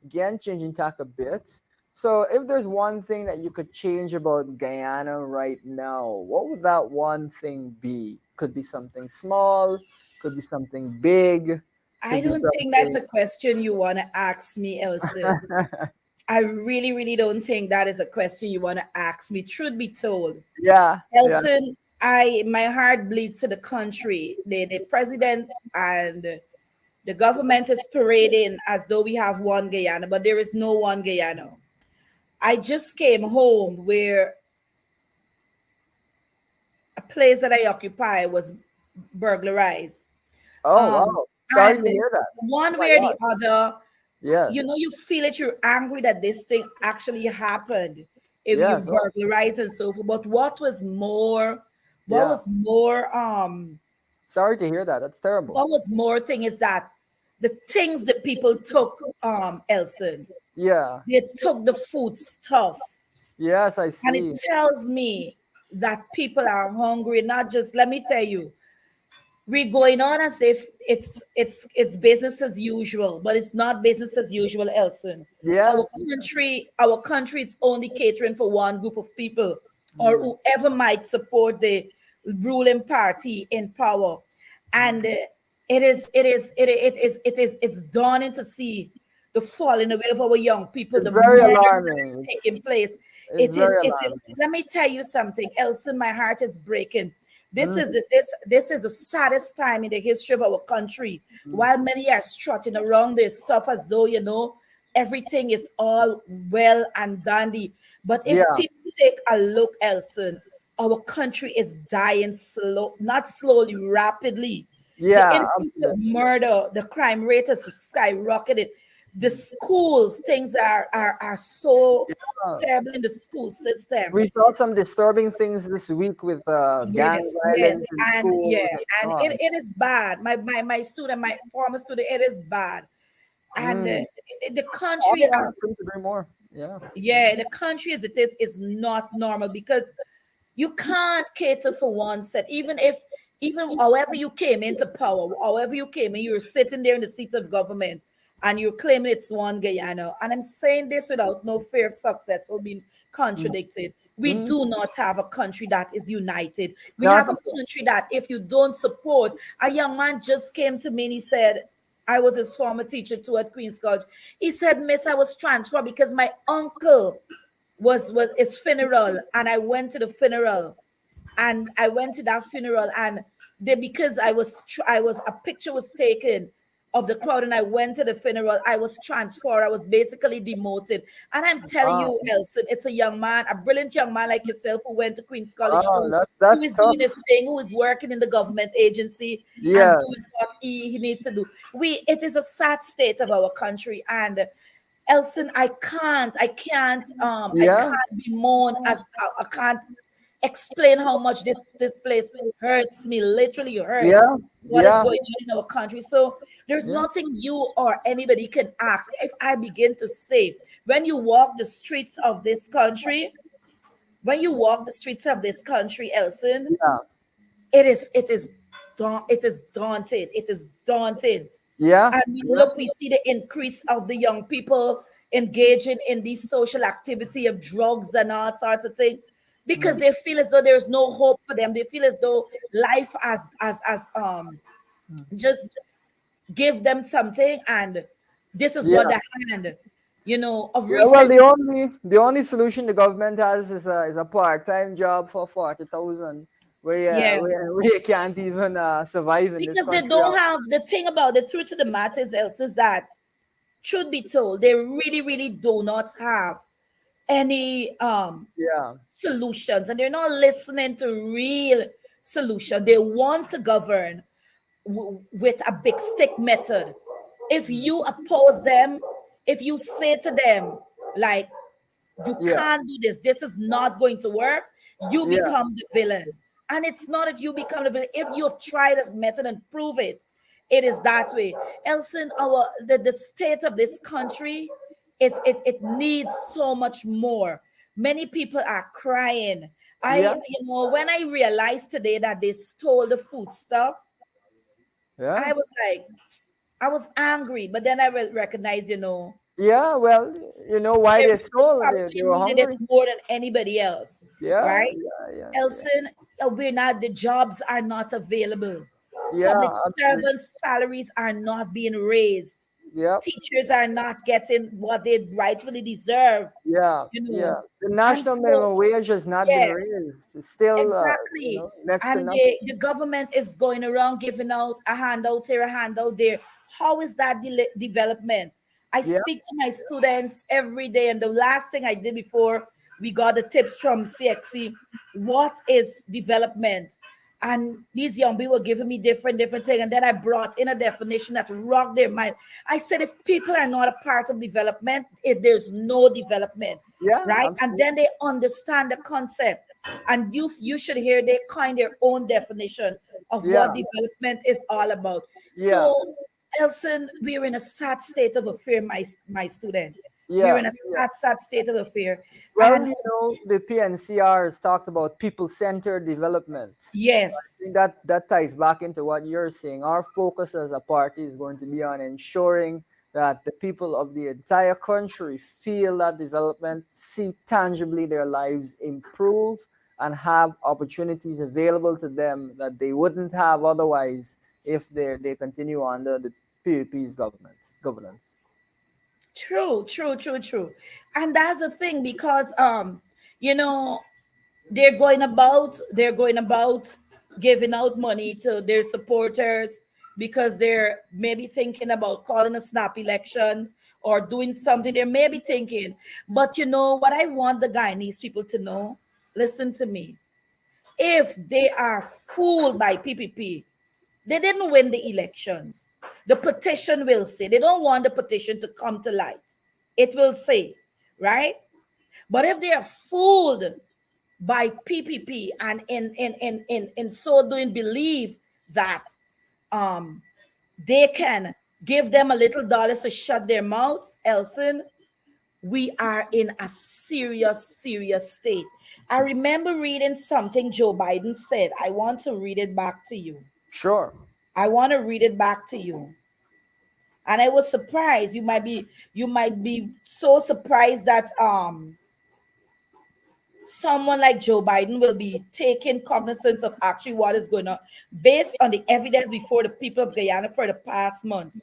B: Again, changing tack a bit. So, if there's one thing that you could change about Guyana right now, what would that one thing be? Could be something small, could be something big,
C: I
B: could be
C: don't think that's
B: something.
C: a question you want to ask me, Elson. I really, really don't think that is a question you want to ask me. Truth be told,
B: Yeah, yeah.
C: Elson, I my heart bleeds to the country. The president and the government is parading as though we have one Guyana, but there is no one Guyana. I just came home where a place that I occupy was burglarized.
B: Oh,
C: Um,
B: wow. Sorry
C: and
B: to hear that. Oh
C: one
B: my
C: way or the
B: God.
C: other,
B: Yes.
C: you feel that you're angry that this thing actually happened if you
B: Yes. Oh,
C: burglarize and so forth. But what
B: yeah.
C: was more
B: Sorry to hear that. That's terrible.
C: what was more thing is that the things that people took, Elson,
B: Yeah.
C: they took the food stuff,
B: Yes, I
C: and it
B: see.
C: tells me that people are hungry. Not just, let me tell you, we're going on as if it's business as usual, but it's not business as usual, Elson. Our
B: Yes.
C: our country is only catering for one group of people or
B: Mm,
C: whoever might support the ruling party in power. And it's dawning to see the falling away of our young people,
B: it's
C: the
B: very
C: murder that is
B: alarming.
C: taking place.
B: It's very
C: It is,
B: alarming.
C: let me tell you something, Elson, my heart is breaking. This is
B: Mm,
C: this is the saddest time in the history of our country.
B: mm.
C: While many are strutting around this stuff as though everything is all well and dandy. But if
B: Yeah.
C: people take a look, Elson, our country is dying slow, not slowly, rapidly. The
B: Yeah.
C: increase of
B: Absolutely.
C: murder, the crime rate has skyrocketed. The schools, things are so
B: Yeah.
C: terrible in the school system.
B: We saw some disturbing things this week with gang
C: Yes, yes,
B: violence in
C: and yeah,
B: schools and so
C: and
B: on.
C: it is bad. My student, my former student, it is bad. And the
B: Oh
C: country
B: yeah,
C: as
B: couldn't agree more. Yeah.
C: yeah, the country as it is not normal because you can't cater for one set. Even however you came into power, however you came and you're sitting there in the seat of government and you're claiming it's one Guyana. And I'm saying this without no fear of success or being contradicted. We
B: Mm,
C: do not have a country that is united. We
B: not
C: have a
B: at all.
C: country that if you don't support, a young man just came to me and he said, I was his former teacher too at Queen's College. He said, Miss, I was transferred because my uncle was his funeral, and I went to the funeral, and I went to that funeral, and they because I was a picture was taken of the crowd, and I went to the funeral. I was transferred. I was basically demoted, and I'm telling
B: Wow.
C: you, Elson, it's a young man, a brilliant young man like yourself who went to Queen's College
B: Wow,
C: too, who
B: that's
C: is
B: tough.
C: doing his thing, who is working in the government agency and
B: Yes.
C: doing what he needs to do. It is a sad state of our country, and Elson, I
B: Yeah.
C: can't bemoan as I can't explain how much this place hurts me, literally hurts
B: Yeah.
C: what is
B: Yeah.
C: going on in our country. So there's
B: Yeah.
C: nothing you or anybody can ask. If I begin to say, when you walk the streets of this country, when you walk the streets of this country, Elson,
B: Yeah.
C: it is daunting. It is daunting.
B: Yeah.
C: And we see the increase of the young people engaging in this social activity of drugs and all sorts of things because they feel as though there's no hope for them. They feel as though life as just give them something, and this is what
B: Yeah.
C: the hand, of
B: Yeah, well,
C: recent.
B: the only solution the government has is a part-time job for 40,000,
C: Yeah,
B: where you can't even survive in this
C: because they
B: country.
C: don't have the thing about the truth of the matter is else is that truth be told, they really, really do not have any
B: Yeah,
C: solutions, and they're not listening to real solution. They want to govern with a big stick method. If you oppose them, if you say to them like you
B: yeah,
C: can't do this is not going to work, you
B: yeah,
C: become the villain. And it's not that you become the villain. If you have tried this method and prove it, it is that way. Elson, the state of this country it needs so much more. Many people are crying.
B: yeah,
C: When I realized today that they stole the food stuff,
B: yeah.
C: I was like, I was angry, but then I recognized,
B: Yeah, well, you know why
C: they
B: they stole?
C: probably
B: They were
C: needed it
B: hungry.
C: more than anybody else,
B: Yeah,
C: right?
B: yeah, yeah, yeah,
C: Elson, the jobs are not available.
B: yeah,
C: Public
B: absolutely.
C: servants' salaries are not being raised.
B: Yep.
C: Teachers are not getting what they rightfully deserve,
B: Yeah,
C: you
B: yeah.
C: know.
B: The
C: And
B: national
C: so,
B: minimum wage has not been
C: yeah,
B: raised. It's still,
C: exactly.
B: next to
C: And
B: nothing.
C: the government is going around giving out a handout here, a handout there. How is that development? I
B: Yeah,
C: speak to my students every day, and the last thing I did before we got the tips from CXC, what is development? And these young people were giving me different things. And then I brought in a definition that rocked their mind. I said, if people are not a part of development, if there's no development,
B: yeah,
C: right? And
B: absolutely.
C: then they understand the concept. And you should hear they kind their own definition of
B: Yeah,
C: what development is all about.
B: yeah,
C: So, Elson, we're in a sad state of affair, my student. We're
B: yeah,
C: in a
B: yeah.
C: sad state of affair.
B: Well,
C: And
B: you know, the PNCR has talked about people-centered development. I think
C: yes,
B: that ties back into what you're saying. Our focus as a party is going to be on ensuring that the people of the entire country feel that development, see tangibly their lives improve, and have opportunities available to them that they wouldn't have otherwise if they continue under the PUP's governance.
C: true. And that's the thing because you know, they're going about giving out money to their supporters because they're maybe thinking about calling a snap elections or doing something. They're maybe thinking, but you know what I want the Guyanese people to know? Listen to me. If they are fooled by PPP, they didn't win the elections. The petition will say, they don't want the petition to come to light. It will say, right? But if they are fooled by PPP and in so doing believe that um, they can give them a little dollars to shut their mouths, Elson, we are in a serious, serious state. I remember reading something Joe Biden said. I want to read it back to you.
B: Sure.
C: I want to read it back to you. And I was surprised. You might be so surprised that someone like Joe Biden will be taking cognizance of actually what is going on based on the evidence before the people of Guyana for the past months.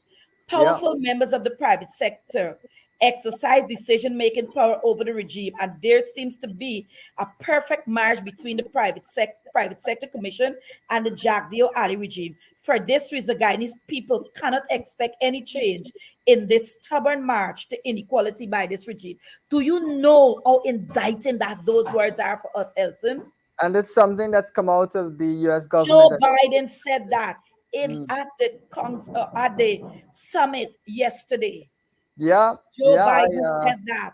B: Yeah.
C: Powerful members of the private sector exercise decision making power over the regime, and there seems to be a perfect marriage between the private sector commission and the Jagdeo Ali regime. For this reason, Guyanese people cannot expect any change in this stubborn march to inequality by this regime. Do you know how indicting that those words are for us, Elson?
B: And it's something that's come out of the U.S. government.
C: Joe Biden said that in
B: Mm.
C: at the summit yesterday.
B: Yeah,
C: Joe
B: yeah.
C: Biden said that,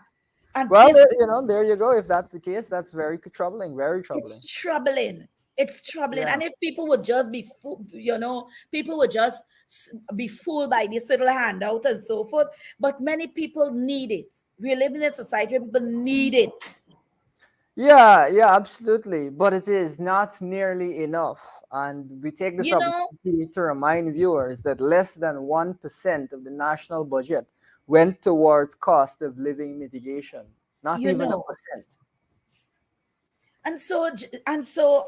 C: and
B: Well,
C: this
B: there you go. If that's the case, that's very troubling. Very troubling.
C: it's troubling. It's troubling.
B: Yeah.
C: And if people would just be, people would just be fooled by this little handout and so forth. But many people need it. We live in a society where people need it.
B: Yeah, yeah, absolutely. But it is not nearly enough. And we take this
C: You know,
B: opportunity to remind viewers that less than 1% of the national budget went towards cost of living mitigation. Not
C: you
B: even a
C: know.
B: percent.
C: And so,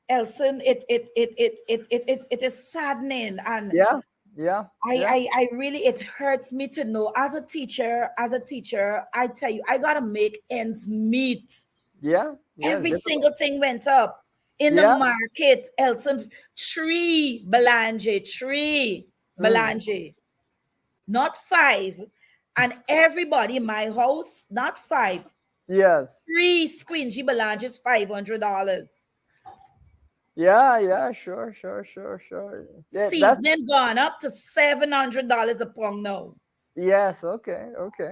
C: Elson, it is saddening, and
B: Yeah, yeah, yeah,
C: I really, it hurts me to know as a teacher, I tell you, I gotta make ends meet.
B: yeah, yeah. It's
C: Every
B: difficult.
C: single thing went up in the
B: Yeah.
C: market. Elson, three
B: Mm.
C: Belange, not five. And everybody in my house, not five,
B: Yes.
C: three squingy Belanges, $500.
B: Yeah, yeah, sure, sure, sure, sure. Yeah, that's
C: Seasoning gone up to $700 a pound now.
B: yes, okay, okay.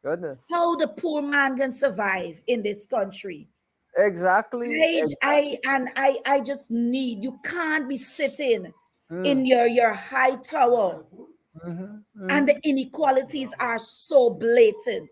B: Goodness.
C: How the poor man can survive in this country?
B: Exactly,
C: I just need, you can't be sitting
B: mm,
C: in your high tower,
B: hmm,
C: and
B: hmm.
C: the inequalities are so blatant.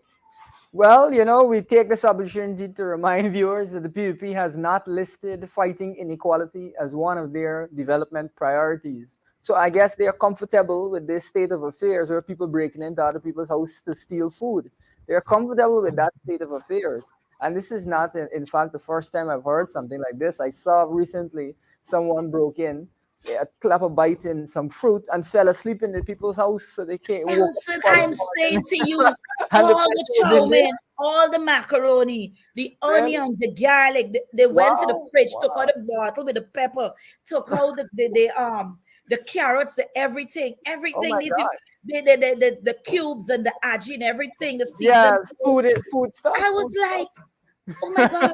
B: Well, we take this opportunity to remind viewers that the PUP has not listed fighting inequality as one of their development priorities. So I guess they are comfortable with this state of affairs where people breaking into other people's house to steal food. They are comfortable with that state of affairs. And this is not, in fact, the first time I've heard something like this. I saw recently someone broke in, clap a bite in some fruit, and fell asleep in the people's house so they can't woke up
C: Elson,
B: the
C: I'm
B: following morning.
C: saying to you,
B: And the
C: all the
B: petrol was
C: chow
B: in there.
C: mein, all the macaroni, the
B: Really?
C: onion, the garlic, they went to the
B: Wow,
C: fridge, took out
B: wow.
C: the bottle with the pepper, took out the carrots,
B: Oh
C: everything
B: my
C: needs
B: God.
C: the cubes and the aji and everything, the seasoning.
B: Yes, food stuff,
C: I was
B: food
C: like,
B: stuff.
C: oh my God. I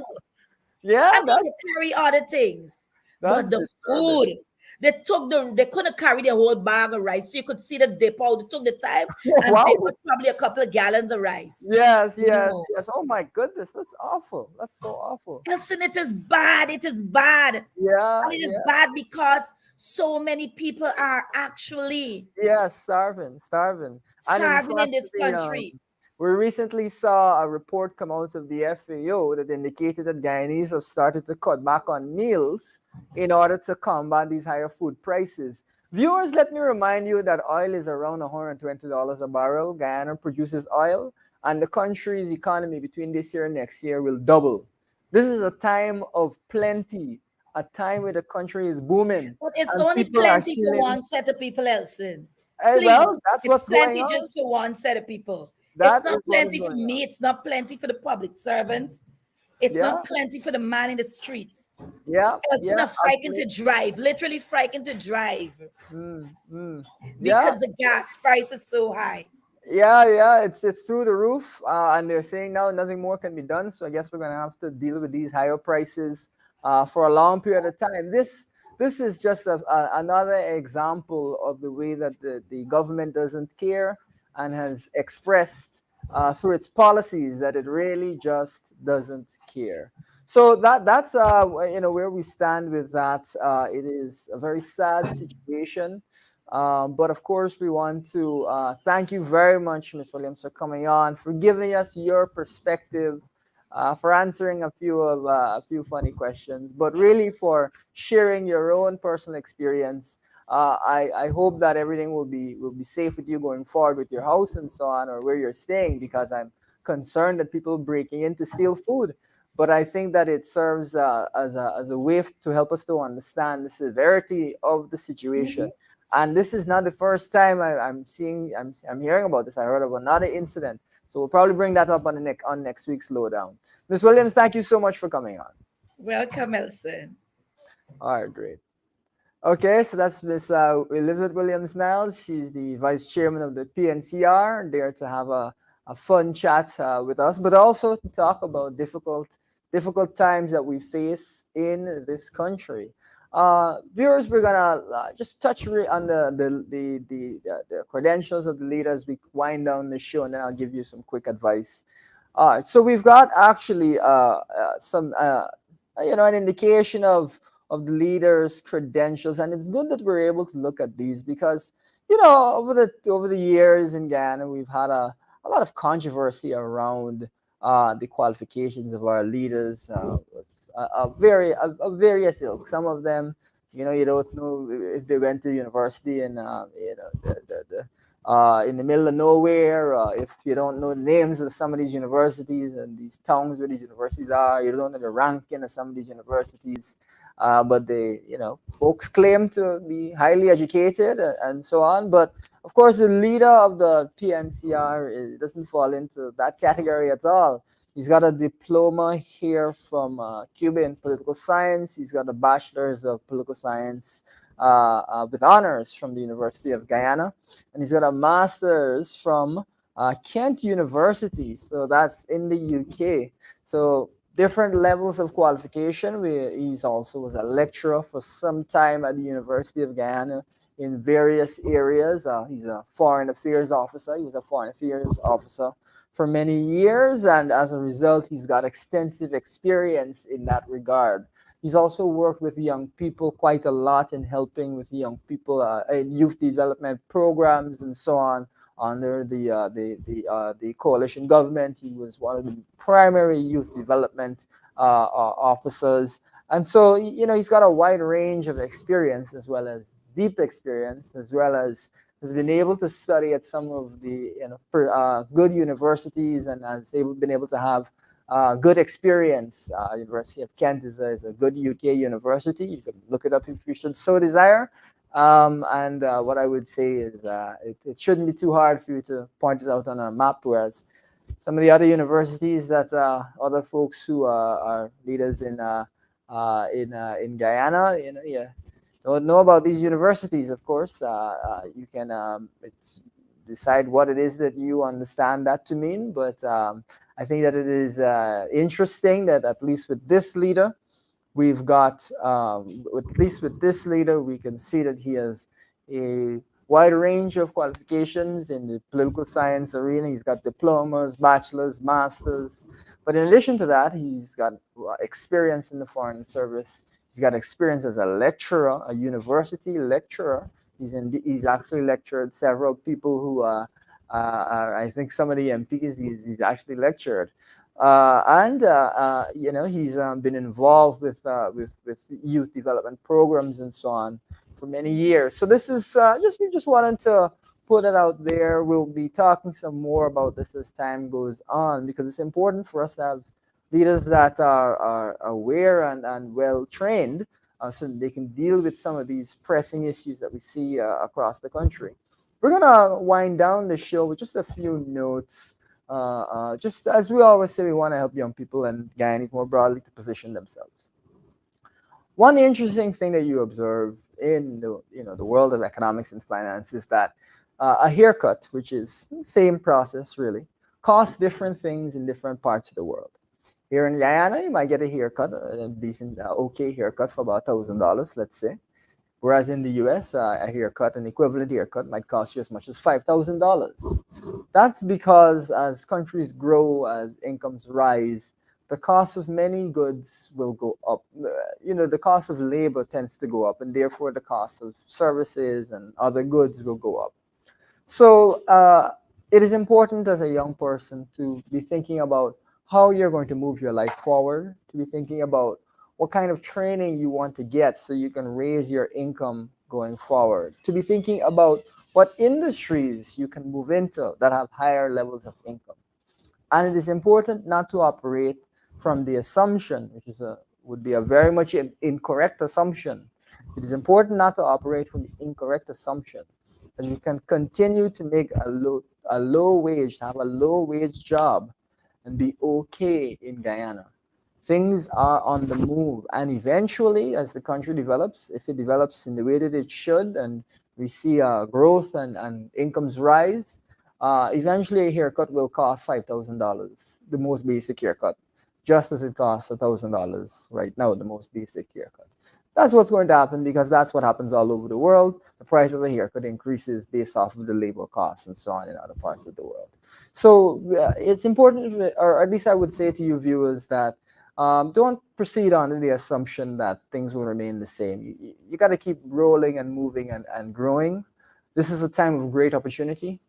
B: Yeah,
C: mean, they carry other things,
B: that's
C: but the
B: disturbing.
C: food, they couldn't carry the whole bag of rice. So you could see the dip out. They took the time and dip
B: Wow.
C: out probably a couple of gallons of rice.
B: Yes, yes,
C: No.
B: yes. Oh my goodness, that's awful. That's so awful.
C: Listen, it is bad. It is bad.
B: Yeah,
C: And it is
B: yeah.
C: bad because so many people are actually
B: Yes, starving, starving. And in
C: starving in
B: fact,
C: this country.
B: we recently saw a report come out of the FAO that indicated that Guyanese have started to cut back on meals in order to combat these higher food prices. Viewers, let me remind you that oil is around $120 a barrel. Guyana produces oil, and the country's economy between this year and next year will double. This is a time of plenty, a time where the country is booming,
C: But it's
B: and
C: only
B: people are
C: plenty for
B: stealing.
C: one set of people, Elson.
B: Well,
C: Please.
B: that's
C: It's
B: what's going
C: plenty
B: on.
C: just for one set of people. It's
B: That is
C: not
B: what is
C: plenty for
B: going on.
C: me. It's not plenty for the public servants. It's
B: Yeah,
C: not plenty for the man in the street.
B: yeah,
C: Elson
B: yeah,
C: are frightened to
B: absolutely.
C: drive, literally frightened to drive
B: Mm, mm. Yeah,
C: because the gas price is so high.
B: yeah, yeah. It's through the roof, and they're saying now nothing more can be done. So I guess we're gonna have to deal with these higher prices for a long period of time. This is just another example of the way that the government doesn't care and has expressed through its policies that it really just doesn't care. So that's where we stand with that. It is a very sad situation. But of course, we want to thank you very much, Ms. Williams, for coming on, for giving us your perspective, for answering a few funny questions, but really for sharing your own personal experience. I hope that everything will be safe with you going forward with your house and so on, or where you're staying, because I'm concerned that people breaking in to steal food. But I think that it serves as a way to help us to understand the severity of the situation. And this is not the first time I'm hearing about this. I heard of another incident. So we'll probably bring that up on next week's Lowdown. Ms. Williams, thank you so much for coming on.
C: Welcome, Elson.
B: All right, great. Okay, so that's Miss Elizabeth Williams Niles. She's the vice chairman of the PNCR, there to have a fun chat with us, but also to talk about difficult times that we face in this country. Viewers, we're gonna just touch on the credentials of the leaders. We wind down the show, and then I'll give you some quick advice. All right, so we've got actually some an indication of the leaders' credentials, and it's good that we're able to look at these because over the years in Ghana we've had a lot of controversy around the qualifications of our leaders, of various ilk. Some of them, you don't know if they went to university in in the middle of nowhere. If you don't know the names of some of these universities and these towns where these universities are, you don't know the ranking of some of these universities. But folks claim to be highly educated and so on. But of course, the leader of the PNCR doesn't fall into that category at all. He's got a diploma here from Cuba in political science. He's got a bachelor's of political science with honors from the University of Guyana. And he's got a master's from Kent University. So that's in the UK. So different levels of qualification. He's also was a lecturer for some time at the University of Guyana in various areas. He's a foreign affairs officer. He was a foreign affairs officer for many years, and as a result, he's got extensive experience in that regard. He's also worked with young people quite a lot in helping with young people in youth development programs and so on under the coalition government. He was one of the primary youth development officers, and so he's got a wide range of experience, as well as deep experience, as well as has been able to study at some of the good universities, and been able to have good experience. University of Kent is a good UK university. You can look it up if you should so desire. And what I would say is it shouldn't be too hard for you to point it out on a map, whereas some of the other universities that other folks who are leaders in Guyana, don't know about these universities. Of course, you can decide what it is that you understand that to mean, but I think that it is interesting that at least with this leader, we've got, at least with this leader, we can see that he has a wide range of qualifications in the political science arena. He's got diplomas, bachelor's, master's. But in addition to that, he's got experience in the foreign service. He's got experience as a lecturer, a university lecturer. He's actually lectured several people who I think some of the MPs he's actually lectured. He's been involved with youth development programs and so on for many years. So this is we just wanted to put it out there. We'll be talking some more about this as time goes on, because it's important for us to have leaders that are aware and well trained, so that they can deal with some of these pressing issues that we see across the country. We're gonna wind down the show with just a few notes. Just as we always say, we want to help young people and Guyanese more broadly to position themselves. One interesting thing that you observe in the world of economics and finance is that a haircut, which is the same process really, costs different things in different parts of the world. Here in Guyana, you might get a haircut, a decent, okay haircut for about $1,000, let's say. Whereas in the US, a haircut, an equivalent haircut, might cost you as much as $5,000. That's because as countries grow, as incomes rise, the cost of many goods will go up. The cost of labor tends to go up, and therefore the cost of services and other goods will go up. So it is important as a young person to be thinking about how you're going to move your life forward, to be thinking about what kind of training you want to get so you can raise your income going forward, to be thinking about what industries you can move into that have higher levels of income. And it is important not to operate from the assumption, which would be a very much incorrect assumption. It is important not to operate from the incorrect assumption that you can continue to make a low wage, to have a low wage job and be okay in Guyana. Things are on the move, and eventually, as the country develops, if it develops in the way that it should, and we see growth and incomes rise, eventually a haircut will cost $5,000, the most basic haircut, just as it costs $1,000 right now, the most basic haircut. That's what's going to happen, because that's what happens all over the world. The price of a haircut increases based off of the labor costs and so on in other parts of the world. So it's important, or at least I would say to you viewers, that don't proceed on the assumption that things will remain the same. You got to keep rolling and moving and growing. This is a time of great opportunity.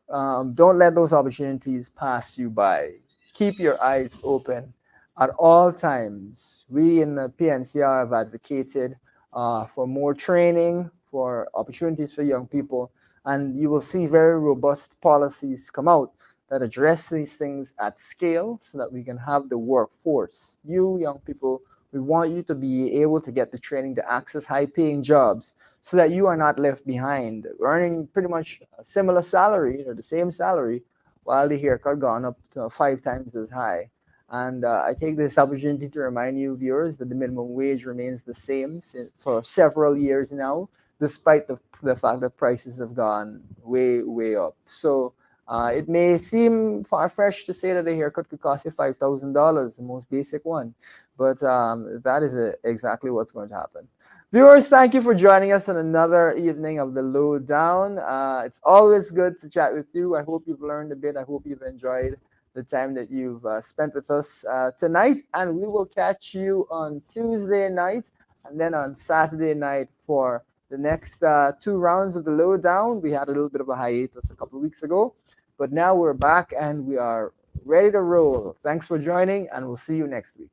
B: Don't let those opportunities pass you by. Keep your eyes open at all times. We in the PNCR have advocated for more training, for opportunities for young people, and you will see very robust policies come out that address these things at scale so that we can have the workforce. You young people, we want you to be able to get the training to access high-paying jobs so that you are not left behind, earning pretty much a similar salary or the same salary while the haircut gone up to 5 times as high. And I take this opportunity to remind you viewers that the minimum wage remains the same for several years now, despite the fact that prices have gone way, way up. So it may seem far-fetched to say that a haircut could cost you $5,000, the most basic one, but that is exactly what's going to happen. Viewers, thank you for joining us on another evening of the Lowdown. It's always good to chat with you. I hope you've learned a bit. I hope you've enjoyed the time that you've spent with us tonight, and we will catch you on Tuesday night and then on Saturday night for the next 2 rounds of the Lowdown. We had a little bit of a hiatus a couple of weeks ago, but now we're back and we are ready to roll. Thanks for joining, and we'll see you next week.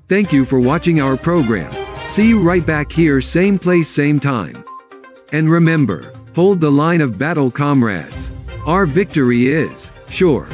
D: Thank you for watching our program. See you right back here, same place, same time. And remember, hold the line of battle, comrades. Our victory is sure.